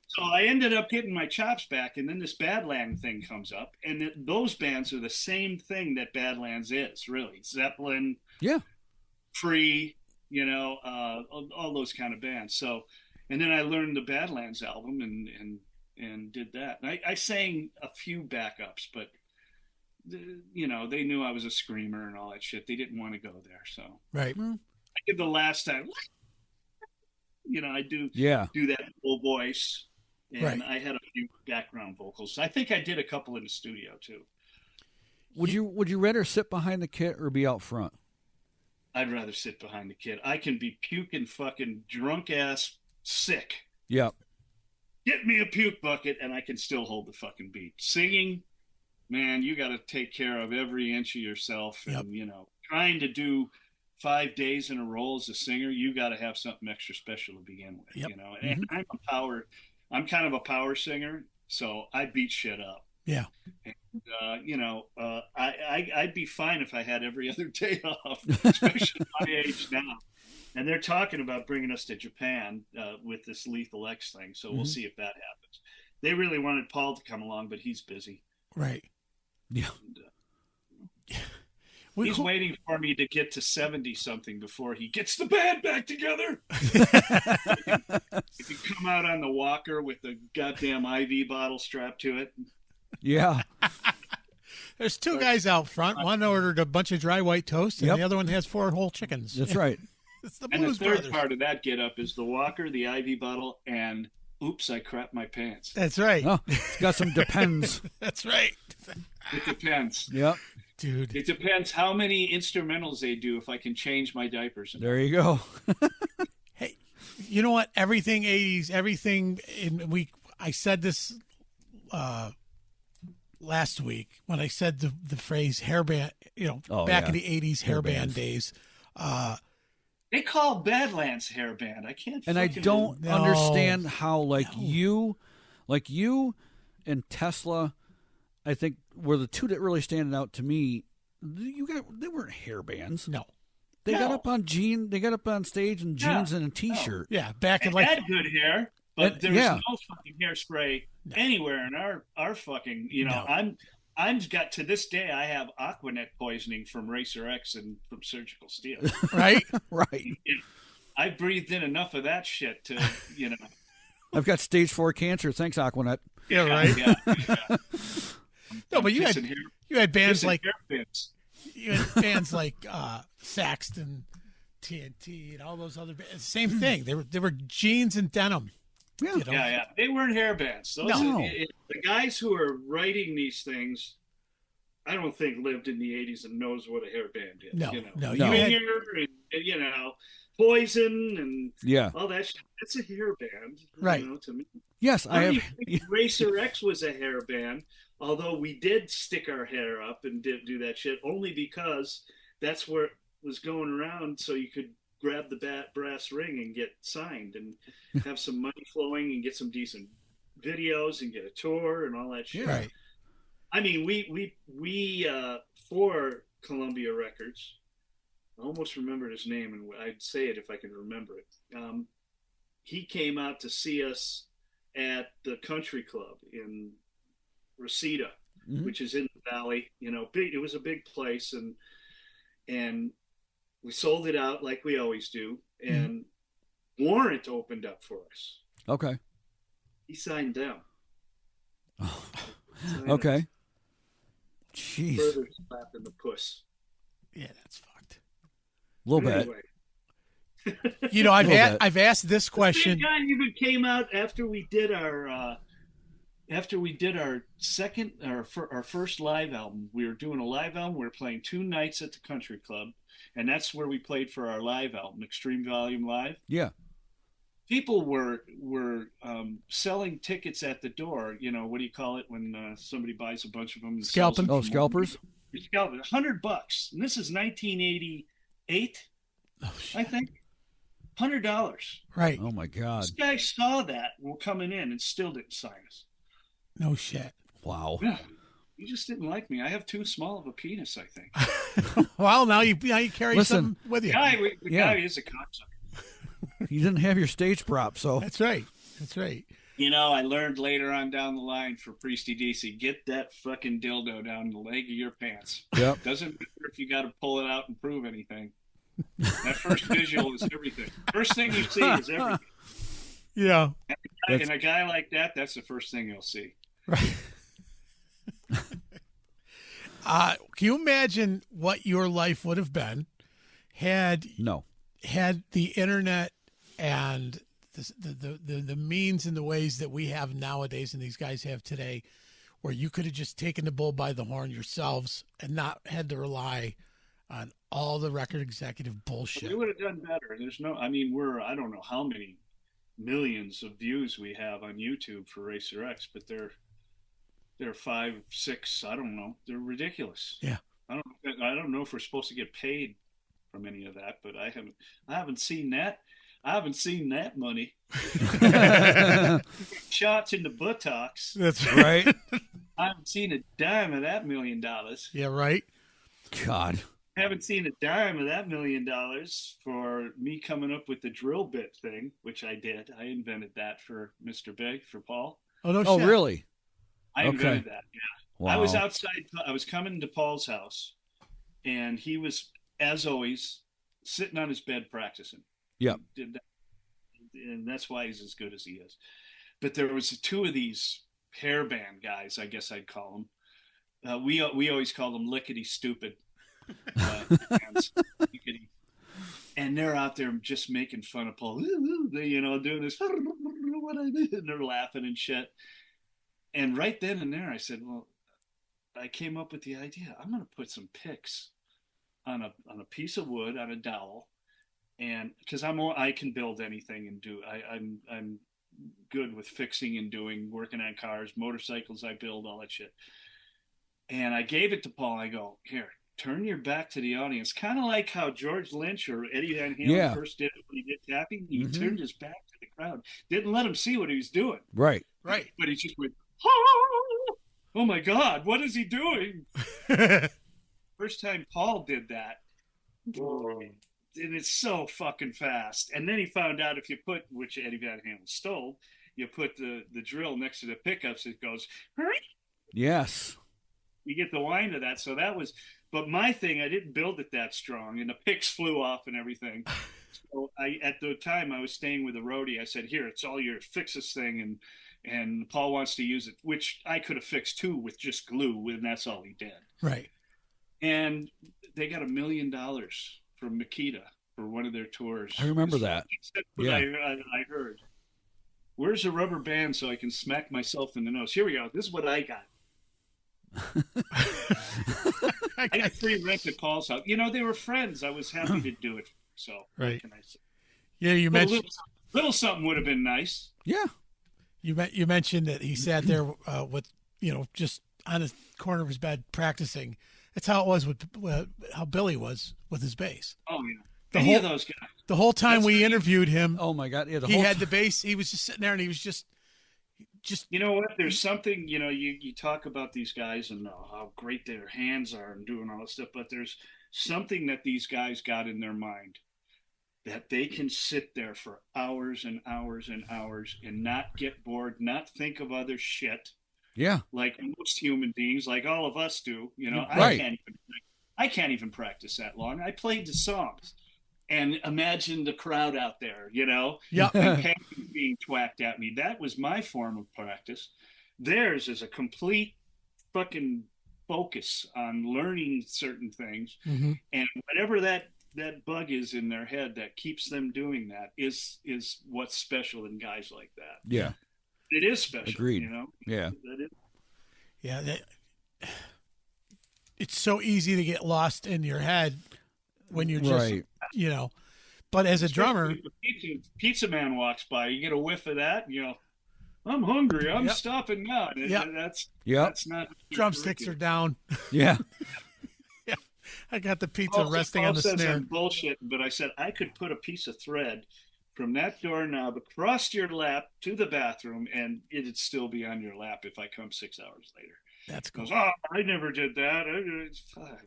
So I ended up getting my chops back, and then this Badlands thing comes up, and those bands are the same thing that Badlands is, really. Zeppelin, Free, all those kind of bands. So, and then I learned the Badlands album and did that. And I sang a few backups, but they knew I was a screamer and all that shit. They didn't want to go there. So right. I did the last time. I do that full voice, and I had a few background vocals. I think I did a couple in the studio too. Would you rather sit behind the kit or be out front? I'd rather sit behind the kit. I can be puking fucking drunk ass sick. Yeah. Get me a puke bucket and I can still hold the fucking beat. Singing, man, you got to take care of every inch of yourself, and trying to do 5 days in a row as a singer, you got to have something extra special to begin with, Yep. you know. And I'm kind of a power singer, so I beat shit up. Yeah. And, I'd be fine if I had every other day off, especially at my age now. And they're talking about bringing us to Japan with this Lethal X thing, so we'll see if that happens. They really wanted Paul to come along, but he's busy. Right. Yeah. And, he's waiting for me to get to 70-something before he gets the band back together. He can come out on the walker with the goddamn IV bottle strapped to it. Yeah. There's two guys out front. One ordered a bunch of dry white toast, and the other one has 4 whole chickens. That's right. It's the And the Blues third Brothers. part of that get up is the walker, the IV bottle, and oops, I crapped my pants. That's right. Oh, it's got some depends. That's right. It depends. Yep. Dude. It depends how many instrumentals they do if I can change my diapers. There you go. Hey, you know what? Everything 80s, everything I said this last week when I said the phrase hairband, back in the 80s hairband days. They call Badlands hairband. I can't. And I don't understand how you and Tesla, I think, were the two that really stand out to me. They weren't hair bands. No. They got up on stage in jeans and a t-shirt. Yeah, back in They had good hair, but there was no fucking hairspray anywhere in our fucking. I'm got to this day. I have Aquanet poisoning from Racer X and from Surgical Steel. Right, right. I breathed in enough of that shit to, I've got stage 4 cancer. Thanks, Aquanet. Yeah, right. Yeah. No, but you had bands like Saxton, TNT, and all those other bands. Same thing. They were jeans and denim. Yeah, yeah. They weren't hair bands. The guys who are writing these things, I don't think lived in the 80s and knows what a hair band is. No. And, Poison and all that shit. It's a hair band, right? To me. Yes, I have. Racer X was a hair band, although we did stick our hair up and did do that shit only because that's where it was going around, so you could grab the brass ring and get signed and have some money flowing and get some decent videos and get a tour and all that shit. Right. I mean, we for Columbia Records, I almost remembered his name, and I'd say it if I could remember it. He came out to see us at the Country Club in Reseda, which is in the valley. It was a big place, and we sold it out like we always do, and Warrant opened up for us. Okay. He signed them. Oh. Okay. Jeez. Further slap in the puss. Yeah, that's fucked. A little bit. Anyway. I've asked this question. The guy even came out after we did our first live album. We were doing a live album. We were playing 2 nights at the Country Club, and that's where we played for our live album, Extreme Volume Live. Yeah. People were selling tickets at the door. What do you call it when somebody buys a bunch of them? And Scalping. Oh, scalpers. Scalping. $100, and this is 1988, I think. $100. Right. Oh my God. This guy saw that and were coming in and still didn't sign us. No shit. Wow. Yeah. He just didn't like me. I have too small of a penis, I think. Well, now you carry something with you. The guy is a cocksucker. You didn't have your stage prop, so. That's right. I learned later on down the line for Priesty DC, get that fucking dildo down the leg of your pants. Yep. Doesn't matter if you got to pull it out and prove anything. That first visual is everything. First thing you see is everything. Yeah. And a guy like that, that's the first thing you'll see. Right. Can you imagine what your life would have been had the internet and the means and the ways that we have nowadays and these guys have today, where you could have just taken the bull by the horn yourselves and not had to rely on all the record executive bullshit? We would have done better. I don't know how many millions of views we have on YouTube for Racer X, but they're 5, 6. I don't know. They're ridiculous. Yeah. I don't know if we're supposed to get paid from any of that, but I haven't seen that. I haven't seen that money. Shots in the buttocks. That's right. I haven't seen a dime of that $1 million. Yeah, right. God. I haven't seen a dime of that $1 million for me coming up with the drill bit thing, which I did. I invented that for Mr. Big, for Paul. Oh, no Oh, shit. really? I invented that, yeah. Wow. I was outside. I was coming to Paul's house, and he was, as always, sitting on his bed practicing. Yep. Did that, and that's why he's as good as he is. But there was two of these hairband guys, I guess I'd call them. We always call them lickety stupid. And they're out there just making fun of Paul. You know, doing this. What I did, and they're laughing and shit. And right then and there, I said, well, I came up with the idea. I'm going to put some picks on a piece of wood, on a dowel. And because I can build anything and do, I'm good with fixing and working on cars, motorcycles, I build all that shit. And I gave it to Paul. I go, here, turn your back to the audience. Kind of like how George Lynch or Eddie Van Halen first did it when he did tapping. He turned his back to the crowd. Didn't let him see what he was doing. Right. Right. But he just went, oh my God, what is he doing? First time Paul did that. And it's so fucking fast. And then he found out if you put, which Eddie Van Halen stole, you put the drill next to the pickups, it goes, yes. You get the whine of that. So that was, but my thing, I didn't build it that strong, and the picks flew off and everything. So at the time I was staying with a roadie, I said, here, it's all yours, fix this thing. And Paul wants to use it, which I could have fixed too with just glue, and that's all he did. Right. And they got $1 million from Makita for one of their tours. I remember that. Yeah. I heard. Where's the rubber band so I can smack myself in the nose? Here we go. This is what I got. I got free rent at Paul's house. You know, they were friends. I was happy to do it. So, right. What can I say? Yeah, you mentioned little something would have been nice. Yeah. You mentioned that he sat there with, just on the corner of his bed practicing. That's how it was with how Billy was with his bass. Oh yeah, any of those guys. The whole time we interviewed him. Oh my God! Yeah, he had the bass. He was just sitting there, and he was just. You know what? There's something. You talk about these guys and how great their hands are and doing all this stuff, but there's something that these guys got in their mind that they can sit there for hours and hours and hours and not get bored, not think of other shit. Yeah. Like most human beings, like all of us do, Right. I can't even practice that long. I played the songs and imagine the crowd out there, Yeah. and being twacked at me. That was my form of practice. Theirs is a complete fucking focus on learning certain things. Mm-hmm. And whatever that bug is in their head that keeps them doing that is what's special in guys like that. Yeah. It is special. Agreed. Yeah. Yeah. It's so easy to get lost in your head when you're just, but as a drummer, pizza man walks by, you get a whiff of that, and I'm hungry. I'm stopping now. That's not. Drumsticks are down. Yeah. Yeah. I got the pizza resting on the snare. I'm bullshitting, but I said I could put a piece of thread from that doorknob across your lap to the bathroom, and it'd still be on your lap if I come 6 hours later. That's cool. Goes, I never did that. Fuck.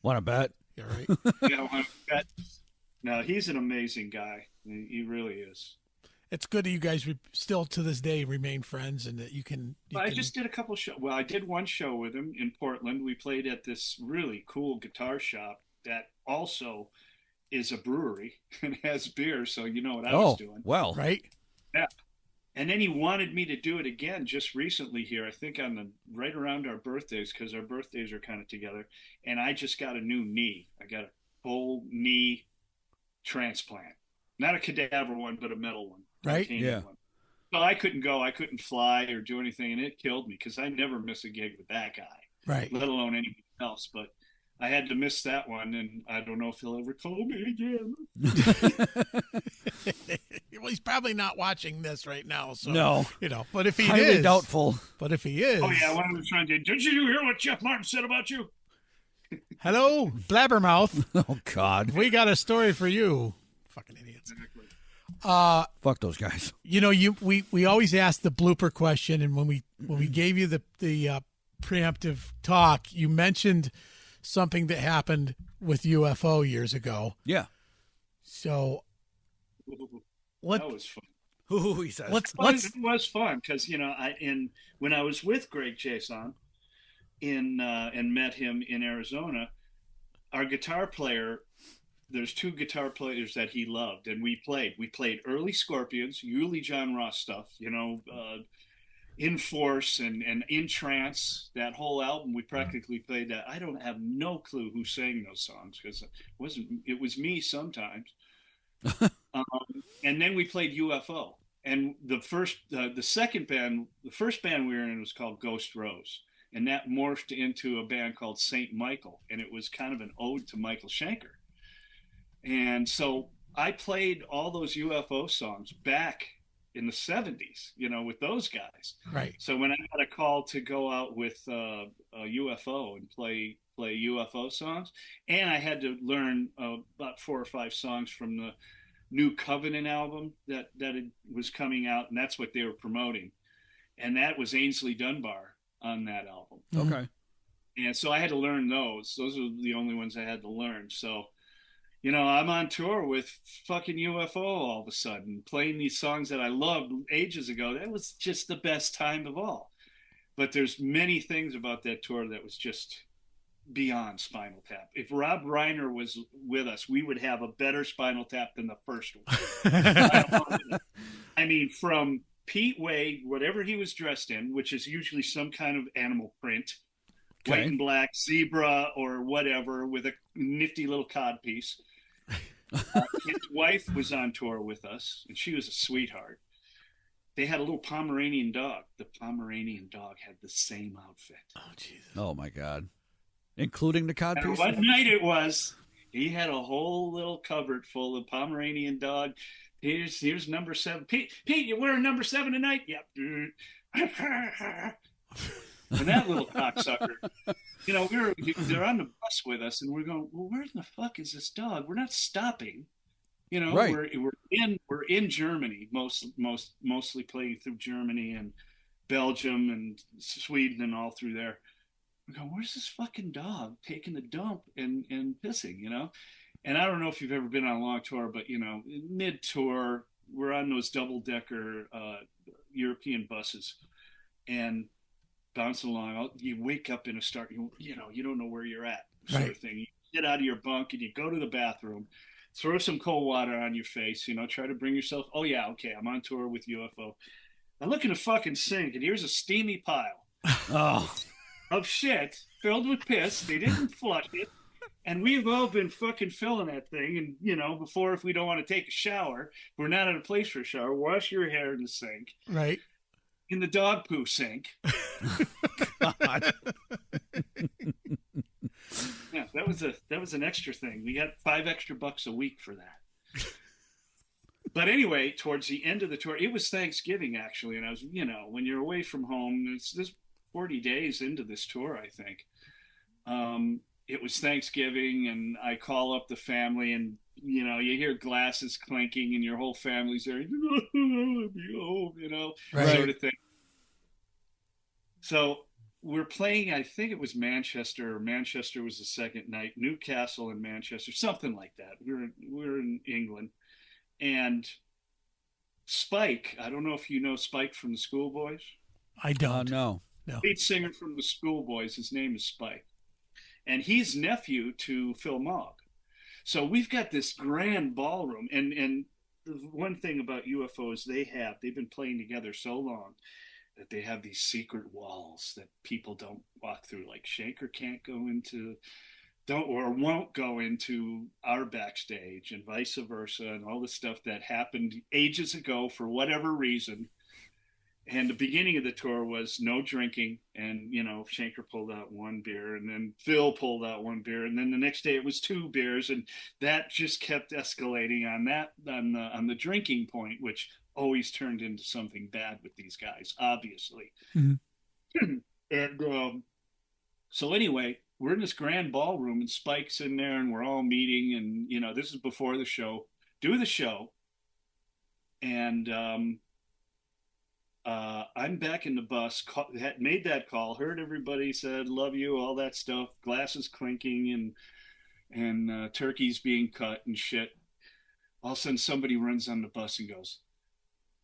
Want to bet? Yeah, right. Yeah, want to bet. No, he's an amazing guy. He really is. It's good that you guys still to this day remain friends, and that you can. I just did a couple shows. Well, I did one show with him in Portland. We played at this really cool guitar shop that also is a brewery and has beer, so you know what I was doing. Well, right? Yeah. And then he wanted me to do it again just recently here, I think right around our birthdays, because our birthdays are kind of together. And I just got a new knee. I got a full knee transplant. Not a cadaver one, but a metal one. Right? Yeah. One. So I couldn't go. I couldn't fly or do anything, and it killed me because I never miss a gig with that guy. Right. Let alone anything else. But I had to miss that one, and I don't know if he'll ever call me again. Well, he's probably not watching this right now, so no, But if he highly is, doubtful. But if he is, oh yeah, one of his friends did. Did you hear what Jeff Martin said about you? Hello, Blabbermouth. Oh God, We got a story for you. Fucking idiots. fuck those guys. You know, we always ask the blooper question, and when we gave you the preemptive talk, you mentioned something that happened with UFO years ago. Yeah. So That was fun. Ooh, he says. let's It was fun because when I was with Greg Jason and met him in Arizona, our guitar player. There's two guitar players that he loved, and we played early Scorpions, Yuli John Ross stuff, In Force and In Trance, that whole album. We practically played that. I don't have no clue who sang those songs because it was me sometimes. And then we played UFO, and the first band we were in was called Ghost Rose, and that morphed into a band called Saint Michael, and it was kind of an ode to Michael Schenker. And so I played all those UFO songs back in the 70s, with those guys. right. So when I got a call to go out with a UFO and play UFO songs, and I had to learn about 4 or 5 songs from the New Covenant album that it was coming out, and that's what they were promoting. And that was Ainsley Dunbar on that album. Okay. And so I had to learn those. Those were the only ones I had to learn. So I'm on tour with fucking UFO all of a sudden, playing these songs that I loved ages ago. That was just the best time of all. But there's many things about that tour that was just beyond Spinal Tap. If Rob Reiner was with us, we would have a better Spinal Tap than the first one. I mean, from Pete Wade, whatever he was dressed in, which is usually some kind of animal print, white and black, zebra or whatever, with a nifty little codpiece. His wife was on tour with us, and she was a sweetheart. They had a little Pomeranian dog. The Pomeranian dog had the same outfit. Oh, Jesus. Oh my God. Including the codpiece? And what night it was, he had a whole little cupboard full of Pomeranian dog. Here's number 7. Pete, you're wearing number 7 tonight? Yep. And that little cocksucker, they're on the bus with us, and we're going, well, where the fuck is this dog? We're not stopping. Right. We're in Germany, mostly playing through Germany and Belgium and Sweden and all through there. We go, where's this fucking dog taking a dump and pissing, And I don't know if you've ever been on a long tour, but mid-tour, we're on those double-decker European buses, and bouncing along. You wake up in a start. You don't know where you're at, sort of thing. You get out of your bunk and you go to the bathroom, throw some cold water on your face. Try to bring yourself. Oh yeah, okay. I'm on tour with UFO. I look in the fucking sink, and here's a steamy pile of shit filled with piss. They didn't flush it. And we've all been fucking filling that thing. And, before, if we don't want to take a shower, we're not in a place for a shower, wash your hair in the sink. Right. In the dog poo sink. God. Yeah, that was an extra thing. We got $5 extra a week for that. But anyway, towards the end of the tour, it was Thanksgiving actually, and I was, when you're away from home, it's this 40 days into this tour, I think. It was Thanksgiving, and I call up the family, and you hear glasses clinking, and your whole family's there. Right. Sort of thing. So we're playing. I think it was Manchester. Manchester was the second night. Newcastle and Manchester, something like that. We're in England, and Spike. I don't know if you know Spike from the Schoolboys. I don't. No. Lead singer from the Schoolboys. His name is Spike. And he's nephew to Phil Mogg. So we've got this grand ballroom. And the one thing about UFOs, they've been playing together so long that they have these secret walls that people don't walk through. Like Schenker can't go into, won't go into our backstage, and vice versa, and all the stuff that happened ages ago for whatever reason. And the beginning of the tour was no drinking, and Schenker pulled out 1 beer, and then Phil pulled out 1 beer, and then the next day it was 2 beers, and that just kept escalating on the drinking point, which always turned into something bad with these guys, obviously. Mm-hmm. And so anyway, we're in this grand ballroom, and Spike's in there, and we're all meeting, and this is before the show. Do the show, and I'm back in the bus. Made that call, heard everybody said "love you," all that stuff, glasses clinking, and turkeys being cut and shit. All of a sudden, somebody runs on the bus and goes,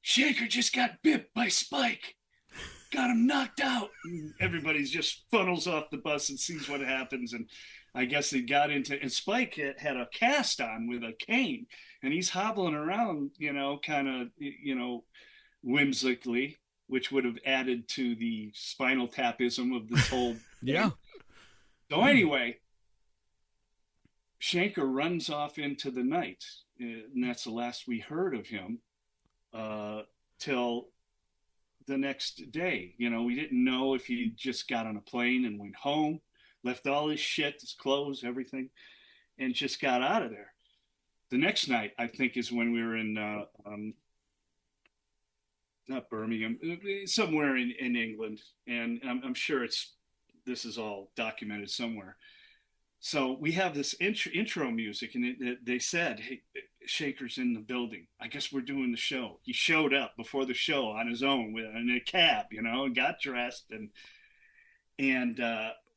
"Schenker just got bit by Spike. Got him knocked out." And everybody's just funnels off the bus and sees what happens. And I guess they got into, and Spike had a cast on with a cane, and he's hobbling around, kind of, whimsically, which would have added to the Spinal Tapism of this whole yeah. So anyway, Schenker runs off into the night, and that's the last we heard of him till the next day. We didn't know if he just got on a plane and went home, left all his shit, his clothes, everything, and just got out of there. The next night, I think, is when we were in not Birmingham, somewhere in England, and I'm sure this is all documented somewhere. So we have this intro music, and they said, "Hey, Schenker's in the building. I guess we're doing the show." He showed up before the show on his own in a cab, and got dressed, and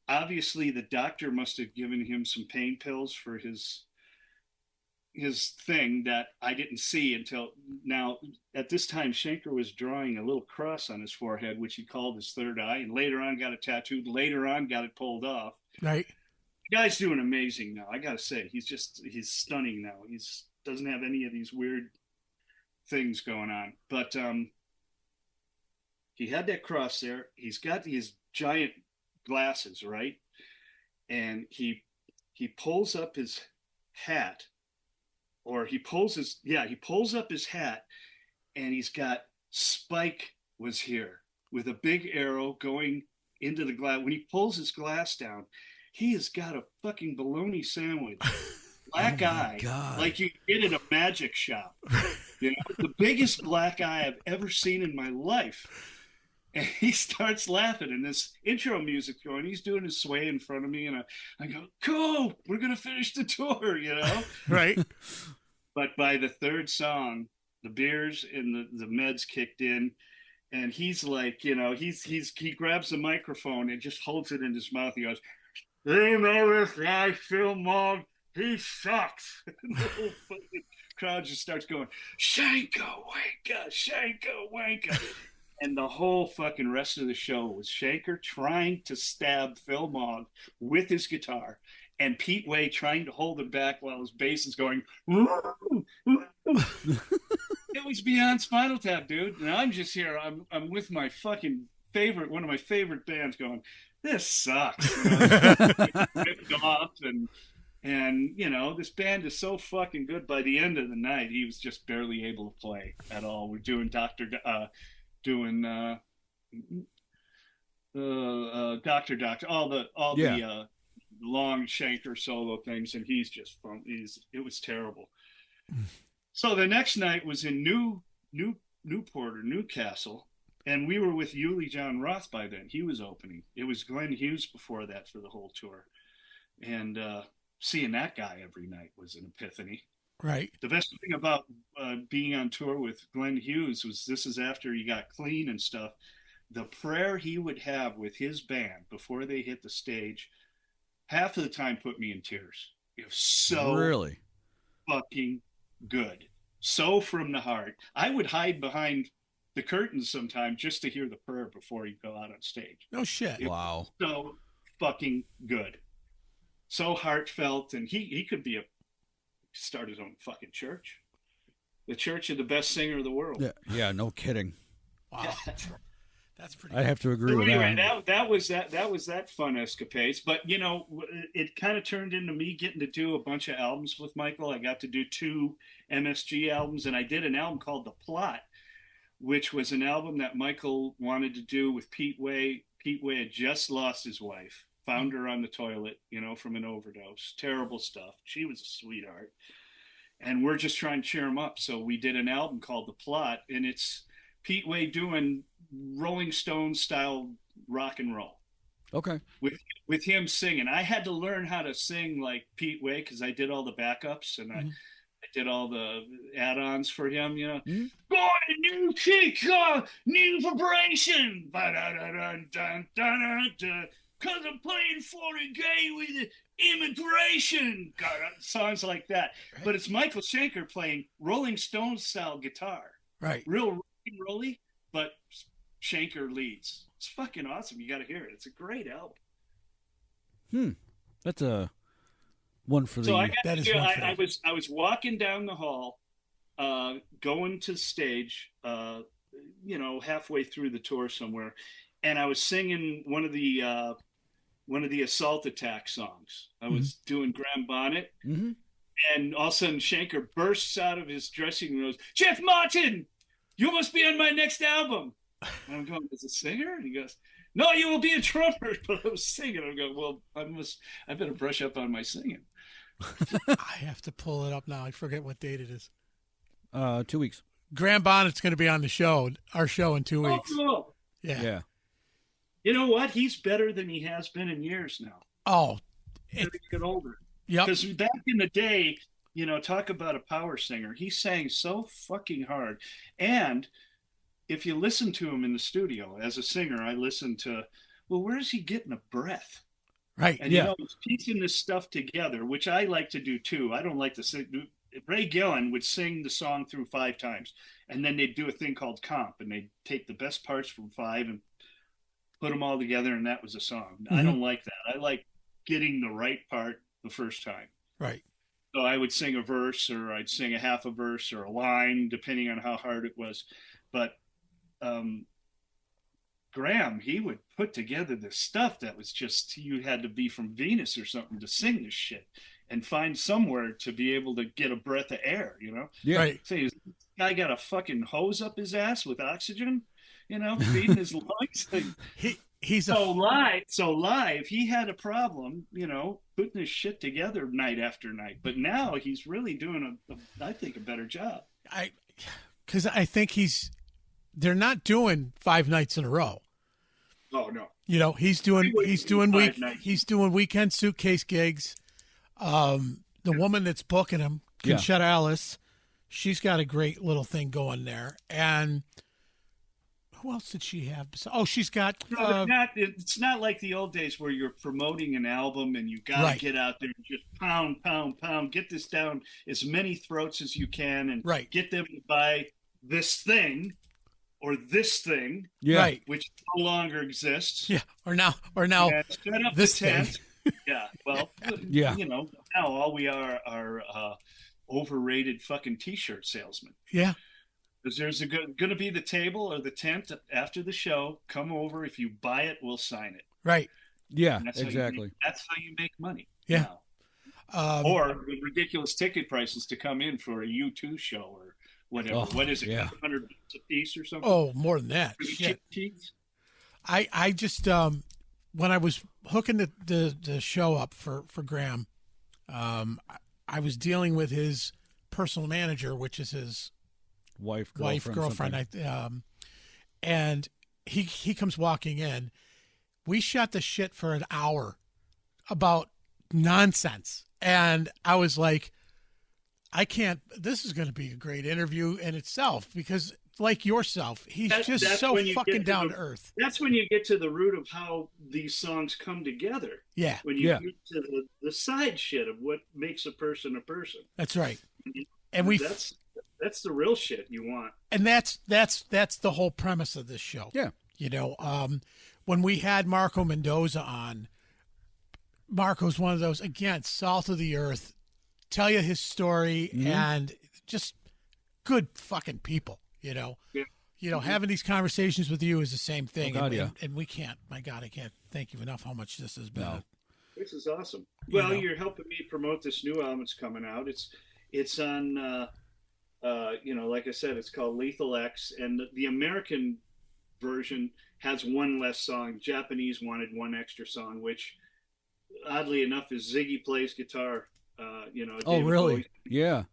obviously the doctor must have given him some pain pills for his thing that I didn't see until now. At this time, Schenker was drawing a little cross on his forehead, which he called his third eye, and later on got it tattooed. Later on, got it pulled off. Right. The guy's doing amazing now. I gotta say, he's stunning now. Doesn't have any of these weird things going on. But he had that cross there. He's got these giant glasses, right? And he pulls up his hat, or he pulls up his hat, and he's got Spike was here with a big arrow going into the glass. When he pulls his glass down, he has got a fucking bologna sandwich, black eye, God. like you get at a magic shop. The biggest black eye I've ever seen in my life. And he starts laughing, and this intro music's going. He's doing his sway in front of me, and I go, "Cool, we're gonna finish the tour," Right. But by the third song, the beers and the meds kicked in. And he's like, he grabs the microphone and just holds it in his mouth. He goes, "You know this guy, Phil Mogg, he sucks." And the whole fucking crowd just starts going, "Schenker, wanker, Schenker, wanker." And the whole fucking rest of the show was Schenker trying to stab Phil Mogg with his guitar, and Pete Way trying to hold him back while his bass is going. It was beyond Spinal Tap, dude. And I'm just here. I'm with my fucking one of my favorite bands, going, "This sucks." Ripped off, and this band is so fucking good. By the end of the night, he was just barely able to play at all. We're doing Doctor Doctor, all the long Schenker solo things, and he's just it was terrible. So the next night was in Newport or Newcastle, and we were with Uli John Roth by then. He was opening. It was Glenn Hughes before that for the whole tour, and seeing that guy every night was an epiphany. Right. The best thing about being on tour with Glenn Hughes was, this is after he got clean and stuff, the prayer he would have with his band before they hit the stage, half of the time put me in tears. It was so really fucking good. So from the heart. I would hide behind the curtains sometimes just to hear the prayer before you go out on stage. No shit. Wow. So fucking good. So heartfelt. And he could start his own fucking church. The church of the best singer of the world. Yeah, no kidding. Wow. That's pretty. I have to agree with anyway, that. That was that fun escapades. But it kind of turned into me getting to do a bunch of albums with Michael. I got to do 2 MSG albums, and I did an album called The Plot, which was an album that Michael wanted to do with Pete Way. Pete Way had just lost his wife, found her on the toilet, from an overdose. Terrible stuff. She was a sweetheart. And we're just trying to cheer him up. So we did an album called The Plot, and it's Pete Way doing Rolling Stones style rock and roll. Okay. With him singing. I had to learn how to sing like Pete Way because I did all the backups and I did all the add-ons for him, you know. Mm-hmm. Going new kick, new vibration. Because I'm playing for a guy with immigration. God, songs like that. Right. But it's Michael Schenker playing Rolling Stones style guitar. Right. Real rolly, but Schenker leads. It's fucking awesome. You got to hear it. It's a great album. That's a one for the. So I was walking down the hall, going to the stage, halfway through the tour somewhere, and I was singing one of the Assault Attack songs. I was doing Graham Bonnet, and all of a sudden Schenker bursts out of his dressing room and goes, "Jeff Martin, you must be on my next album." And I'm going, "As a singer?" And he goes, "No, you will be a drummer." But I was singing. I'm going, "Well, I better brush up on my singing." I have to pull it up now. I forget what date it is. 2 weeks. Graham Bonnet's going to be on our show in 2 weeks. Oh, cool. Yeah. You know what? He's better than he has been in years now. Oh. He's get older. Yep. Because back in the day, talk about a power singer. He sang so fucking hard. And if you listen to him in the studio as a singer, I listen to, well, where is he getting a breath? Right. And, he's piecing this stuff together, which I like to do too. I don't like to sing. Ray Gillen would sing the song through 5 times, and then they'd do a thing called comp, and they'd take the best parts from 5 and put them all together, and that was a song. I don't like that. I like getting the right part the first time. Right. So I would sing a verse, or I'd sing a half a verse or a line, depending on how hard it was. But Graham, he would put together this stuff that was just, you had to be from Venus or something to sing this shit and find somewhere to be able to get a breath of air, Yeah. Right. Say, this guy got a fucking hose up his ass with oxygen, feeding his lungs. He's live, he had a problem, putting his shit together night after night. But now he's really doing I think, a better job. Because I think they're not doing 5 nights in a row. Oh no. He's doing weekend suitcase gigs. The woman that's booking him, Conchetta Alice, she's got a great little thing going there. And who else did she have? Oh, she's got. It's not like the old days where you're promoting an album and you got to get out there and just pound, pound, pound, get this down as many throats as you can, and get them to buy this thing. Or this thing, which no longer exists. Yeah, or now, set up this the tent. Thing. Yeah, well, now all we are overrated fucking T-shirt salesmen. Yeah, because there's going to be the table or the tent after the show. Come over. If you buy it, we'll sign it. Right. Yeah, exactly. That's how you make money. Yeah. Or the ridiculous ticket prices to come in for a U2 show or whatever. What is it? $100 a piece or something? Oh, more than that. I just when I was hooking the show up for Graham, I was dealing with his personal manager, which is his wife, girlfriend. And he comes walking in. We shot the shit for an hour about nonsense, and I was like, this is going to be a great interview in itself, because like yourself, he's just so fucking down to earth. That's when you get to the root of how these songs come together. Yeah. When you get to the side shit of what makes a person a person. That's right. And that's the real shit you want. And that's the whole premise of this show. Yeah. When we had Marco Mendoza on, Marco's one of those, again, salt of the earth, tell you his story, and just good fucking people, having these conversations with you is the same thing. Oh, God, and we can't, my God, I can't thank you enough how much this has been. No. This is awesome. Well, you're helping me promote this new album that's coming out. It's on, like I said, it's called Lethal X, and the American version has one less song. Japanese wanted one extra song, which oddly enough is Ziggy plays guitar. Oh, really? Bowie. Yeah.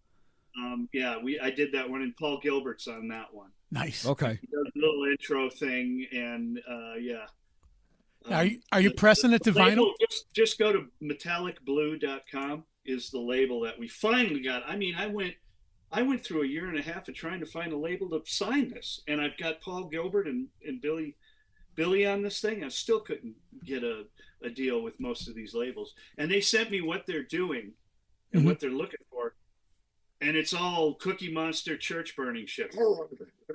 I did that one, and Paul Gilbert's on that one. Nice. Okay. He does a little intro thing, and Are you pressing it to vinyl? Just go to metallicblue.com is the label that we finally got. I mean, I went through a year and a half of trying to find a label to sign this, and I've got Paul Gilbert and Billy on this thing. I still couldn't get a deal with most of these labels, and they sent me what they're doing and what they're looking for, and it's all Cookie Monster church burning shit,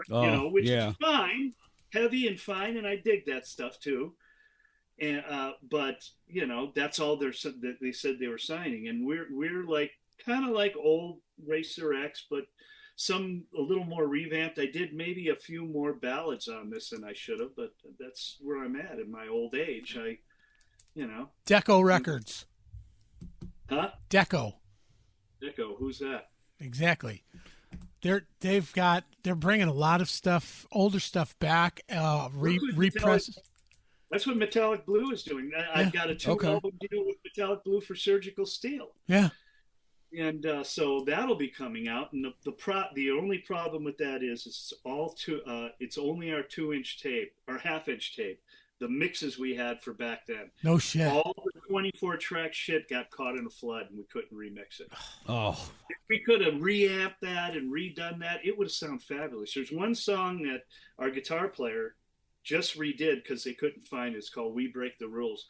which is fine, heavy and fine, and I dig that stuff too. And but that's all they said they were signing, and we're like kind of like old Racer X, but a little more revamped. I did maybe a few more ballads on this than I should have, but that's where I'm at in my old age. Deco Records. Huh? Deco. Who's that? Exactly. They're bringing a lot of stuff, older stuff back, represses. That's what Metallic Blue is doing. I've got a 2-album deal with Metallic Blue for Surgical Steel. Yeah. And so that'll be coming out. And the only problem with that is it's only our 2-inch tape, or half-inch tape. The mixes we had for back then. No shit. All the 24-track shit got caught in a flood, and we couldn't remix it. Oh. If we could have reamped that and redone that, it would have sounded fabulous. There's one song that our guitar player just redid because they couldn't find it. It's called We Break the Rules.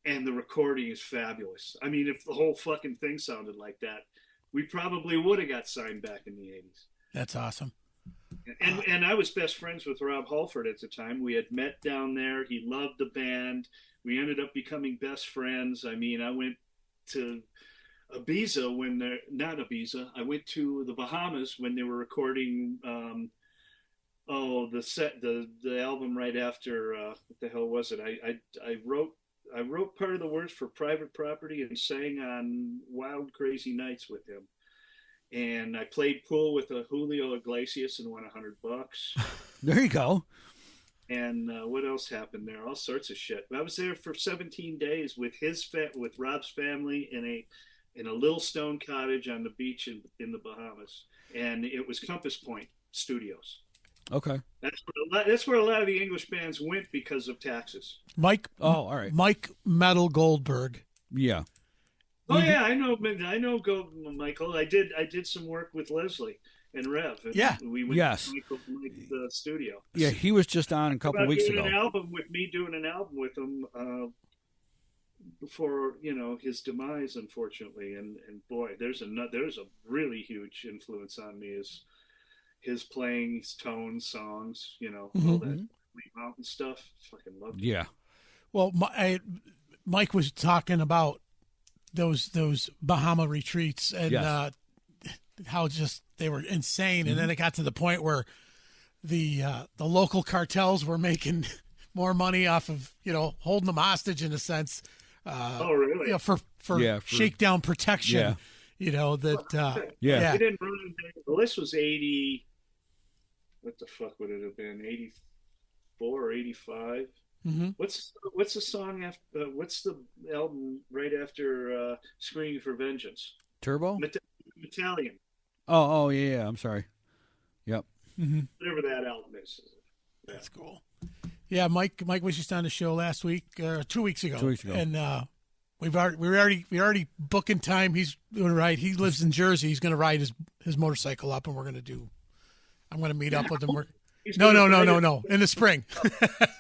And the recording is fabulous. I mean, if the whole fucking thing sounded like that, we probably would have got signed back in the 80s. That's awesome. And I was best friends with Rob Halford at the time. We had met down there. He loved the band. We ended up becoming best friends. I mean, I went to Ibiza I went to the Bahamas when they were recording the album right after what the hell was it? I wrote part of the words for Private Property and sang on Wild Crazy Nights with him. And I played pool with Julio Iglesias and won $100. There you go. And what else happened there? All sorts of shit. I was there for 17 days with with Rob's family in a little stone cottage on the beach in the Bahamas, and it was Compass Point Studios. Okay. That's where a lot of the English bands went because of taxes. Mike. Oh, all right. Mike Metal Goldberg. Yeah. Oh yeah, I know Michael. I did some work with Leslie and Rev. And we went to Mike's studio. Yeah, he was just on a couple weeks ago. Doing an album with him before his demise, unfortunately. And boy, there's a really huge influence on me is his playing, his tones, songs, all that mountain stuff. Fucking love it. Yeah. Well, Mike was talking about those Bahama retreats and how just they were insane, and then it got to the point where the local cartels were making more money off of holding them hostage in a sense. Oh really? For shakedown protection. Yeah. They didn't run. The list was 80. What the fuck would it have been? 84 or 85. Mm-hmm. What's the song after? What's the album right after "Screaming for Vengeance"? Turbo. Battalion. Oh yeah. I'm sorry. Yep. Mm-hmm. Whatever that album is. That's cool. Yeah, Mike was just on the show last week, 2 weeks ago. 2 weeks ago, and we're already booking time. He's going to ride. He lives in Jersey. He's going to ride his motorcycle up, and I'm going to meet up with him. No. In the spring.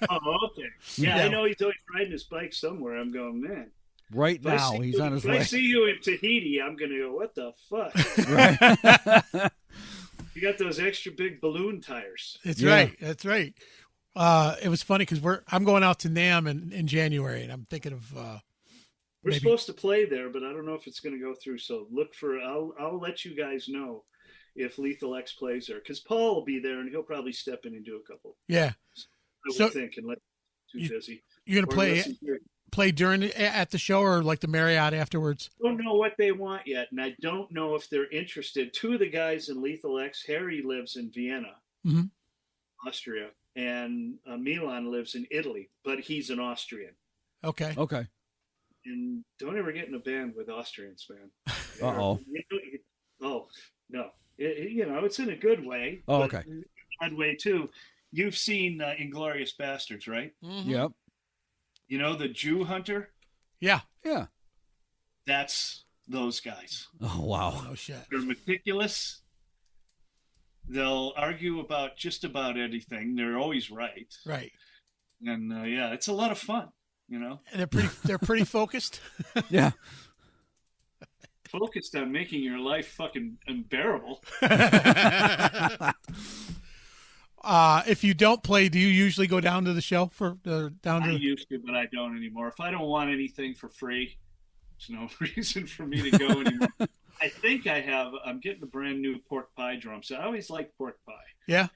Oh, okay. Yeah, I know he's always riding his bike somewhere. I'm going, man. Right now, he's on his way. If I see you in Tahiti, I'm going to go, what the fuck? Right. You got those extra big balloon tires. That's right. It was funny because I'm going out to NAMM in January, and I'm thinking of. We're supposed to play there, but I don't know if it's going to go through. So I'll let you guys know if Lethal X plays there, because Paul will be there and he'll probably step in and do a couple. Yeah, I would think, unless too busy. You're gonna play during at the show or like the Marriott afterwards? I don't know what they want yet, and I don't know if they're interested. Two of the guys in Lethal X, Harry lives in Vienna, Austria, and Milan lives in Italy, but he's an Austrian. Okay. And don't ever get in a band with Austrians, man. Uh-oh. Oh, no. It's in a good way. Oh, okay. In a bad way, too. You've seen Inglourious Bastards, right? Mm-hmm. Yep. You know, the Jew Hunter? Yeah. Yeah. That's those guys. Oh, wow. No shit. They're meticulous. They'll argue about just about anything. They're always right. Right. And yeah, it's a lot of fun, you know. And they're pretty focused. Yeah. Focused on making your life fucking unbearable. If you don't play, do you usually go down to the show I used to, but I don't anymore. If I don't want anything for free, there's no reason for me to go anymore. I think I'm getting a brand new pork pie drum set. I always liked pork pie. Yeah.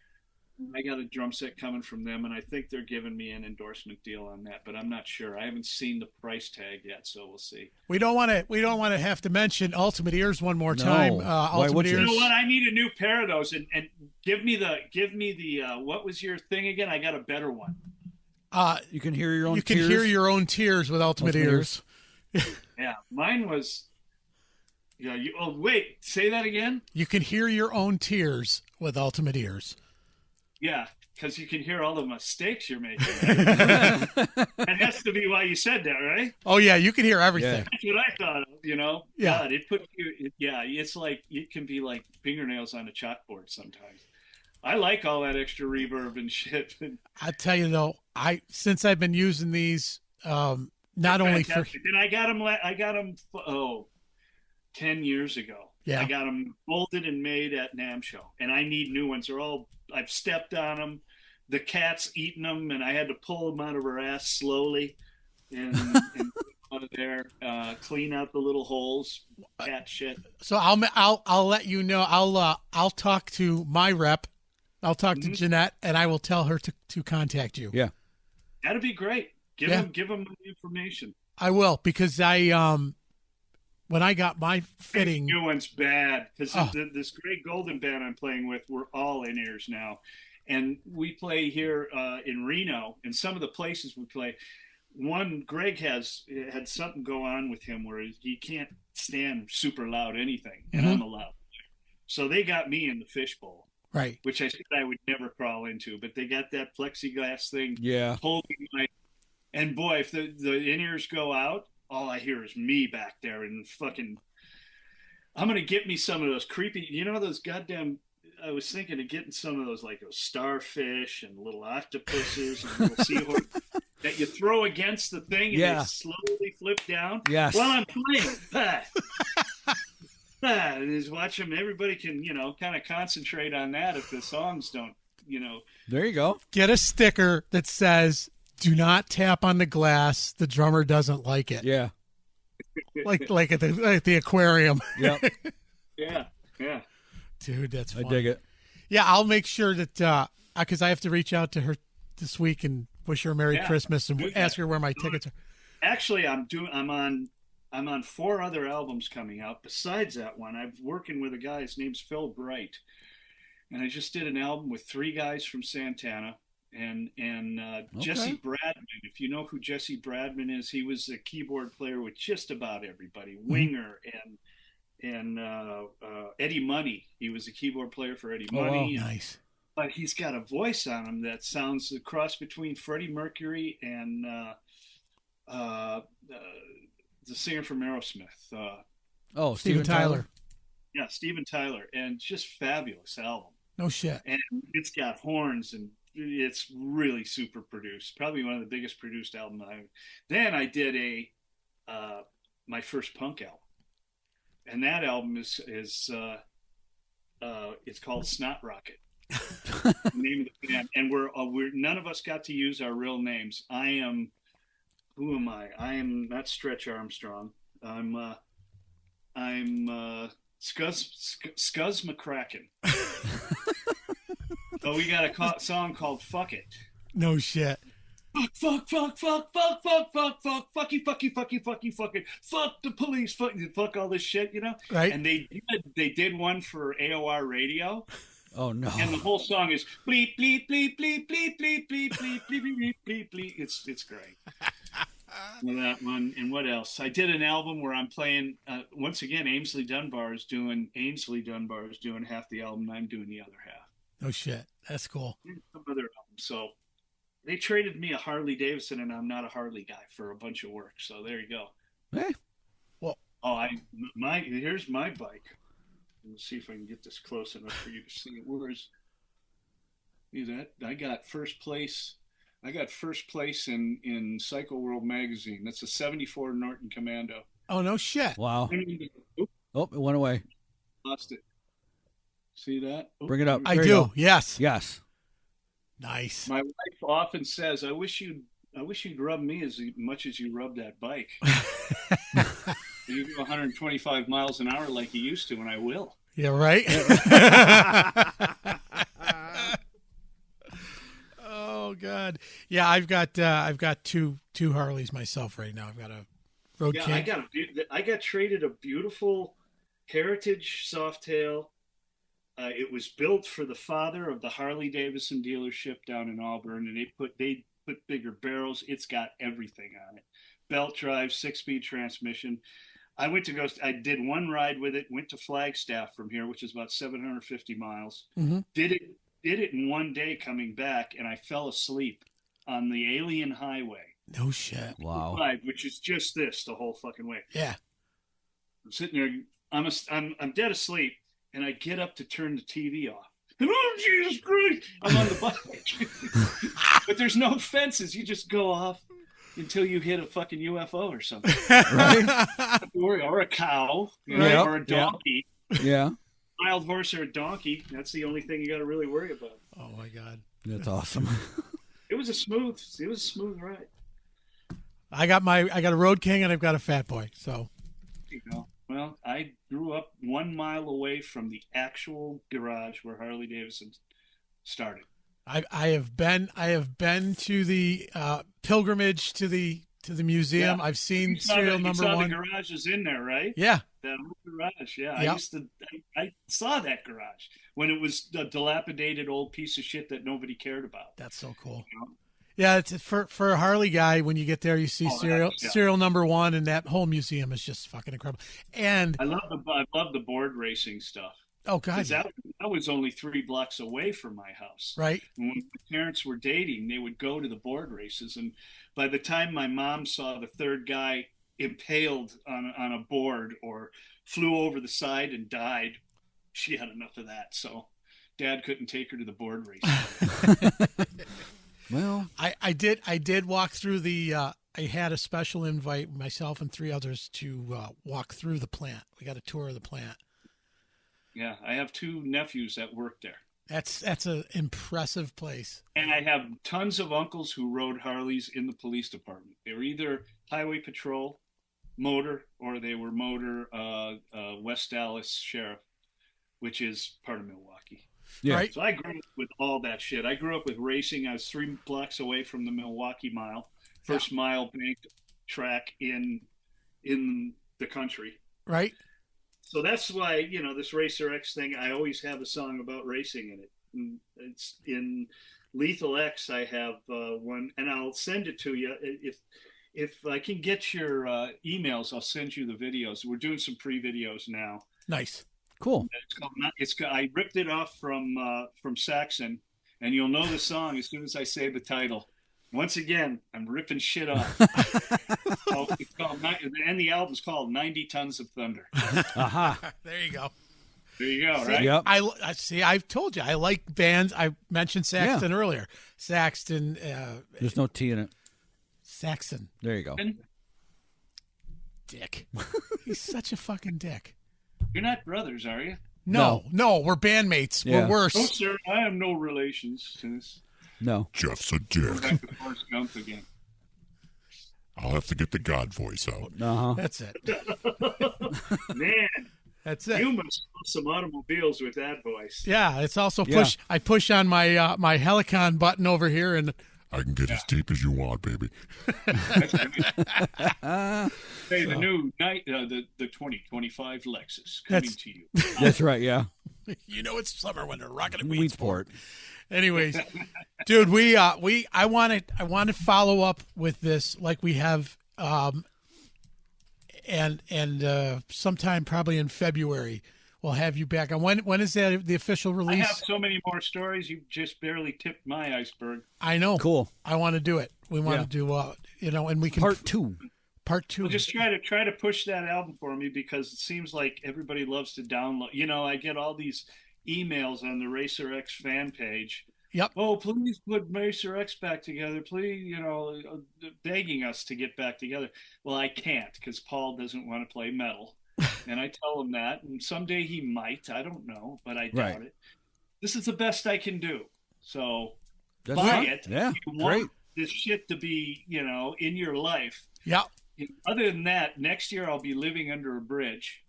I got a drum set coming from them, and I think they're giving me an endorsement deal on that, but I'm not sure. I haven't seen the price tag yet, so we'll see. We don't want to have to mention Ultimate Ears one more time. Ultimate Ears. You know what? I need a new pair of those, and give me the what was your thing again? I got a better one. You can hear your own. You tears. can hear your own tears with Ultimate Ears. Yeah, mine was. Yeah. Oh wait, say that again. You can hear your own tears with Ultimate Ears. Yeah, because you can hear all the mistakes you're making. Right? That has to be why you said that, right? Oh yeah, you can hear everything. Yeah. That's what I thought of, you know? Yeah. God, it's like, it can be like fingernails on a chalkboard sometimes. I like all that extra reverb and shit. I tell you though, since I've been using these, not only for... And I got them, 10 years ago. Yeah. I got them folded and made at NAMM show, and I need new ones. I've stepped on them. The cat's eating them, and I had to pull them out of her ass slowly and out of there, clean out the little holes, cat shit. So I'll let you know. I'll talk to my rep. I'll talk to Jeanette, and I will tell her to contact you. Yeah. That'd be great. Give them the information. I will, because when I got my fitting, new one's bad because this great golden band I'm playing with, we're all in ears now, and we play here in Reno. And some of the places we play, Greg had something go on with him where he can't stand super loud anything, and I'm a loud player. So they got me in the fishbowl, right? Which I said I would never crawl into, but they got that plexiglass thing, holding my. And boy, if the in-ears go out, all I hear is me back there, and fucking, I'm going to get me some of those creepy, those goddamn, I was thinking of getting some of those, like those starfish and little octopuses and little seahorses that you throw against the thing and they slowly flip down. Yes. While I'm playing. And just watch them. Everybody can, kind of concentrate on that if the songs don't, There you go. Get a sticker that says, "Do not tap on the glass. The drummer doesn't like it." Yeah. Like at the aquarium. Yep. Yeah. Dude, that's funny. I dig it. Yeah, I'll make sure that because I have to reach out to her this week and wish her a Merry Christmas and ask her where my tickets are. Actually, I'm on 4 other albums coming out besides that one. I'm working with a guy. His name's Phil Bright, and I just did an album with 3 guys from Santana. And Jesse Bradman, if you know who Jesse Bradman is, he was a keyboard player with just about everybody. Winger and Eddie Money. He was a keyboard player for Eddie Money. Wow. Nice. But he's got a voice on him that sounds a cross between Freddie Mercury and the singer from Aerosmith. Steven Tyler. Yeah, Steven Tyler. And just fabulous album. No shit. And it's got horns and it's really super produced. Probably one of the biggest produced albums Then I did my first punk album, and that album is it's called Snot Rocket. The name of the band, and we're none of us got to use our real names. Who am I? I am not Stretch Armstrong. I'm Scuzz McCracken. So we got a song called "Fuck It." No shit. Fuck it. Fuck the police. Fuck all this shit, Right. And they did one for AOR radio. Oh no. And the whole song is bleep bleep bleep bleep bleep bleep bleep bleep bleep bleep bleep. It's great. That one. And what else? I did an album where I'm playing once again. Ainsley Dunbar is doing half the album, and I'm doing the other half. No shit. That's cool. Some other album. So they traded me a Harley Davidson, and I'm not a Harley guy, for a bunch of work. So there you go. Hey. Well, here's my bike. Let's see if I can get this close enough for you to see it. See that? I got first place. I got first place in Cycle World magazine. That's a '74 Norton Commando. Oh, no shit! Wow. Oh, it went away. Lost it. See that? Bring it up. I do. Yes. Yes. Nice. My wife often says, "I wish you'd rub me as much as you rub that bike." You go 125 miles an hour like you used to, and I will. Yeah, right. Oh God. Yeah, I've got two Harleys myself right now. I've got a Road King. I got traded a beautiful Heritage Softail. It was built for the father of the Harley Davidson dealership down in Auburn, and they put bigger barrels. It's got everything on it. Belt drive, 6-speed transmission. I did one ride with it, went to Flagstaff from here, which is about 750 miles. Mm-hmm. Did it in one day coming back, and I fell asleep on the Alien Highway. No shit. Wow. Which is just this the whole fucking way. Yeah. I'm sitting there, I'm dead asleep, and I get up to turn the TV off. Oh, Jesus Christ! I'm on the bike. But there's no fences. You just go off until you hit a fucking UFO or something. Right? Or a cow, Right. or a donkey. Yeah. Wild horse or a donkey. That's the only thing you got to really worry about. Oh my God. That's awesome. It was a smooth ride. I got a Road King and I've got a Fat Boy. So. You know. Well, I grew up 1 mile away from the actual garage where Harley Davidson started. I have been to the pilgrimage to the museum. Yeah. I've seen serial number 1. The garage is in there, right? Yeah. That old garage. Yeah. Yep. I saw that garage when it was a dilapidated old piece of shit that nobody cared about. That's so cool. You know? Yeah, it's for a Harley guy. When you get there, you see serial number 1, and that whole museum is just fucking incredible. And I love the board racing stuff. Oh God, that was only 3 blocks away from my house. Right. And when my parents were dating, they would go to the board races, and by the time my mom saw the third guy impaled on a board or flew over the side and died, she had enough of that. So Dad couldn't take her to the board races. Well, I did walk through the. I had a special invite, myself and 3 others, to walk through the plant. We got a tour of the plant. Yeah, I have 2 nephews that work there. That's an impressive place. And I have tons of uncles who rode Harleys in the police department. They were either highway patrol, motor, or they were motor West Dallas Sheriff, which is part of Milwaukee. Yeah. Right. So I grew up with all that shit. I grew up with racing. I was 3 blocks away from the Milwaukee Mile, first mile banked track in the country. Right. So that's why, this Racer X thing, I always have a song about racing in it. And it's in Lethal X. I have one, and I'll send it to you. If I can get your emails, I'll send you the videos. We're doing some pre-videos now. Nice. Cool. I ripped it off from Saxon, and you'll know the song as soon as I say the title. Once again, I'm ripping shit off. And the album's called 90 Tons of Thunder. Aha. There you go. There you go, right? Yep. I see. I've told you I like bands. I mentioned Saxton earlier. Saxton. There's no T in it. Saxon. There you go. Dick. He's such a fucking dick. You're not brothers, are you? No, we're bandmates. Yeah. We're worse. Oh, sir, I have no relations to this. No. Jeff's a dick. Back to Forrest Gump again. I'll have to get the God voice out. Uh-huh. That's it. Man, that's it. You must love some automobiles with that voice. Yeah, it's also push. Yeah. I push on my my Helicon button over here, and I can get as deep as you want, baby. Hey, the new the 2025 Lexus coming to you. That's right. Yeah. You know it's summer when they're rocking at Weedsport. Anyways, dude, I want to follow up with this like we have, and sometime probably in February we'll have you back. And when is that the official I release? have so many more stories. You just barely tipped my iceberg. I know. Cool. I want to do it. We want to do, and we can Part 2. Part 2. Well, just try to push that album for me because it seems like everybody loves to download. I get all these emails on the Racer X fan page. Yep. Oh, please put Racer X back together. Please, begging us to get back together. Well, I can't because Paul doesn't want to play metal. And I tell him that. And someday he might. I don't know, but I doubt it. This is the best I can do. So buy it. Yeah, if you want this shit to be, in your life. Yeah. Other than that, next year I'll be living under a bridge.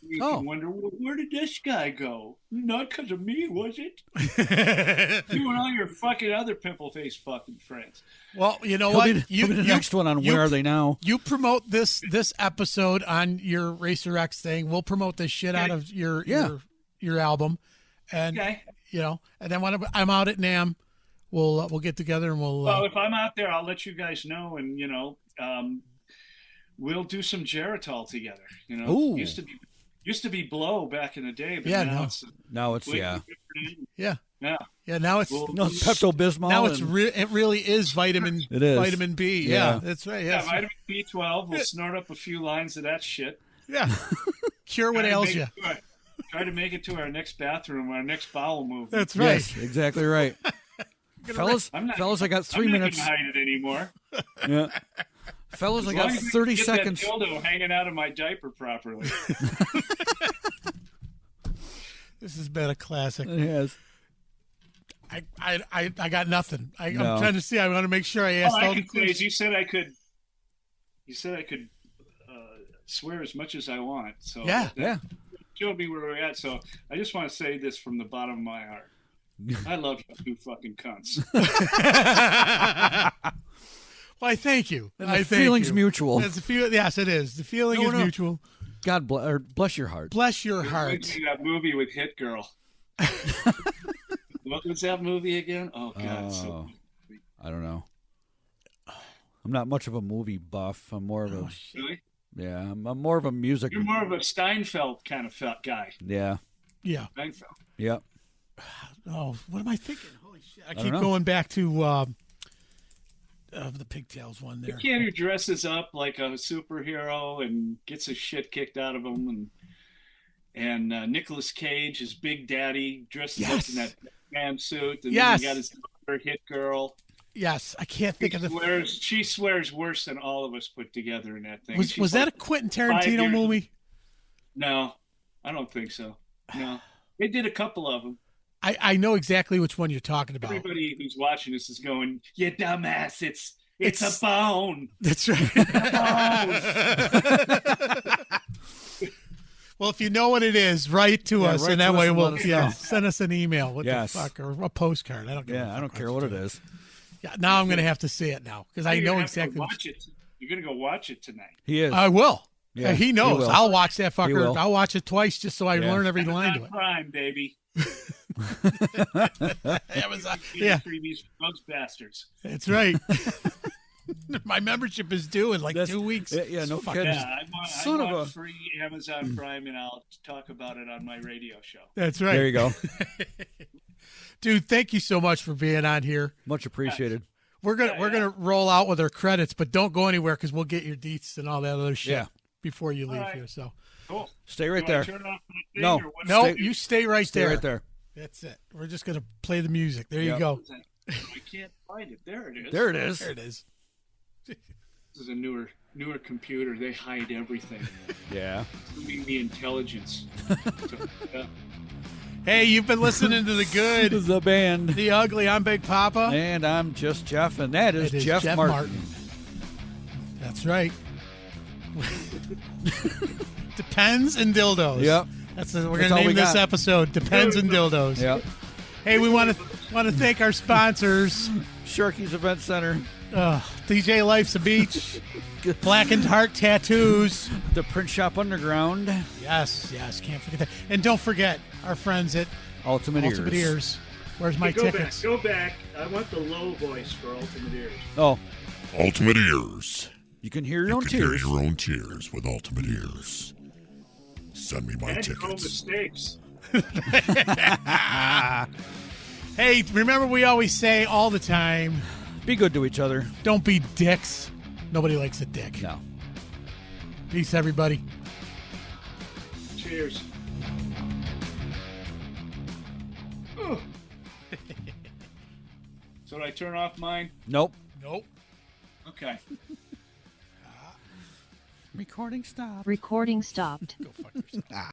You can wonder, well, where did this guy go? Not because of me, was it? You and all your fucking other pimple-faced fucking friends. Well, you know what? He'll be the next one on Where Are They Now? You promote this episode on your Racer X thing. We'll promote the shit out of your album, and and then when I'm out at NAMM, we'll get together and we'll. Well, if I'm out there, I'll let you guys know, and we'll do some Geritol together. Ooh. Used to be Blow back in the day, but now it's Now it's Pepto-Bismol. Now it really is vitamin. It is vitamin B. Yeah, that's right. Yeah, vitamin B12. We'll snort up a few lines of that shit. Yeah, cure what ails you. Try to make it to our next bathroom, our next bowel movement. That's right. Yes, exactly right. fellas, I got 3 minutes. I'm not gonna hide it anymore. Yeah. Fellas, I got 30 seconds. That dildo hanging out of my diaper properly. This has been a classic. It has. I got nothing. I'm trying to see. I want to make sure I asked all the questions. You said I could swear as much as I want. So yeah. Showed me where we're at. So I just want to say this from the bottom of my heart. I love you two fucking cunts. Why, thank you. The feeling's mutual. Yes, it is. The feeling is mutual. God bless your heart. Bless your heart. That movie with Hit Girl. What was that movie again? Oh, God. I don't know. I'm not much of a movie buff. I'm more of a... Really? Yeah, I'm more of a music... You're more of a Steinfeld kind of guy. Yeah. Yeah. Steinfeld. Yeah. Oh, what am I thinking? Holy shit. I keep going back to... the pigtails one there. The kid who dresses up like a superhero and gets his shit kicked out of him, and Nicolas Cage, his Big Daddy, dresses up in that man suit, and then he got his daughter, Hit Girl. Yes, I can't think of the. She swears worse than all of us put together in that thing. Was that a Quentin Tarantino movie? No, I don't think so. No, they did a couple of them. I know exactly which one you're talking about. Everybody who's watching this is going, "You dumbass! It's a bone." That's right. Well, if you know what it is, write to us, and that way we'll send us an email. What the fuck, or a postcard? I don't care. I don't care what it is. Yeah, now I'm going to have to see it now because I know exactly. You're going to go watch it tonight. He is. I will. Yeah, he knows. I'll watch that fucker. I'll watch it twice just so I learn every line to it. Prime, baby. Amazon. Freebies for those bastards. That's right. My membership is due in 2 weeks. Yeah, no kidding. Yeah, I want free Amazon Prime, and I'll talk about it on my radio show. That's right. There you go. Dude, thank you so much for being on here. Much appreciated. We're gonna roll out with our credits, but don't go anywhere because we'll get your deets and all that other shit before you leave here. So cool. Stay right there. No, you stay right there. Stay right there. That's it. We're just gonna play the music. There you go. I can't find it. There it is. There it is. There it is. This is a newer computer. They hide everything. Yeah. Including the intelligence. Hey, you've been listening to The Good, The Band, The Ugly. I'm Big Papa. And I'm just Jeff, and that is Jeff Martin. That's right. Depends and dildos. Yep. We're going to name this episode Depends and Dildos. Yep. Hey, we want to thank our sponsors. Sharky's Event Center. DJ Life's a Beach. Blackened Heart Tattoos. The Print Shop Underground. Yes, can't forget that. And don't forget our friends at Ultimate Ears. Where's my tickets? Go back. I want the low voice for Ultimate Ears. Oh. Ultimate Ears. You can hear your own tears. Hear your own tears with Ultimate Ears. send me my And no tickets. mistakes. Hey, remember we always say all the time, Be good to each other. don't be dicks. Nobody likes a dick. No. Peace, everybody. Cheers. So did I turn off mine? Nope. Nope. Okay. Recording stopped. Recording stopped. Go fuck yourself.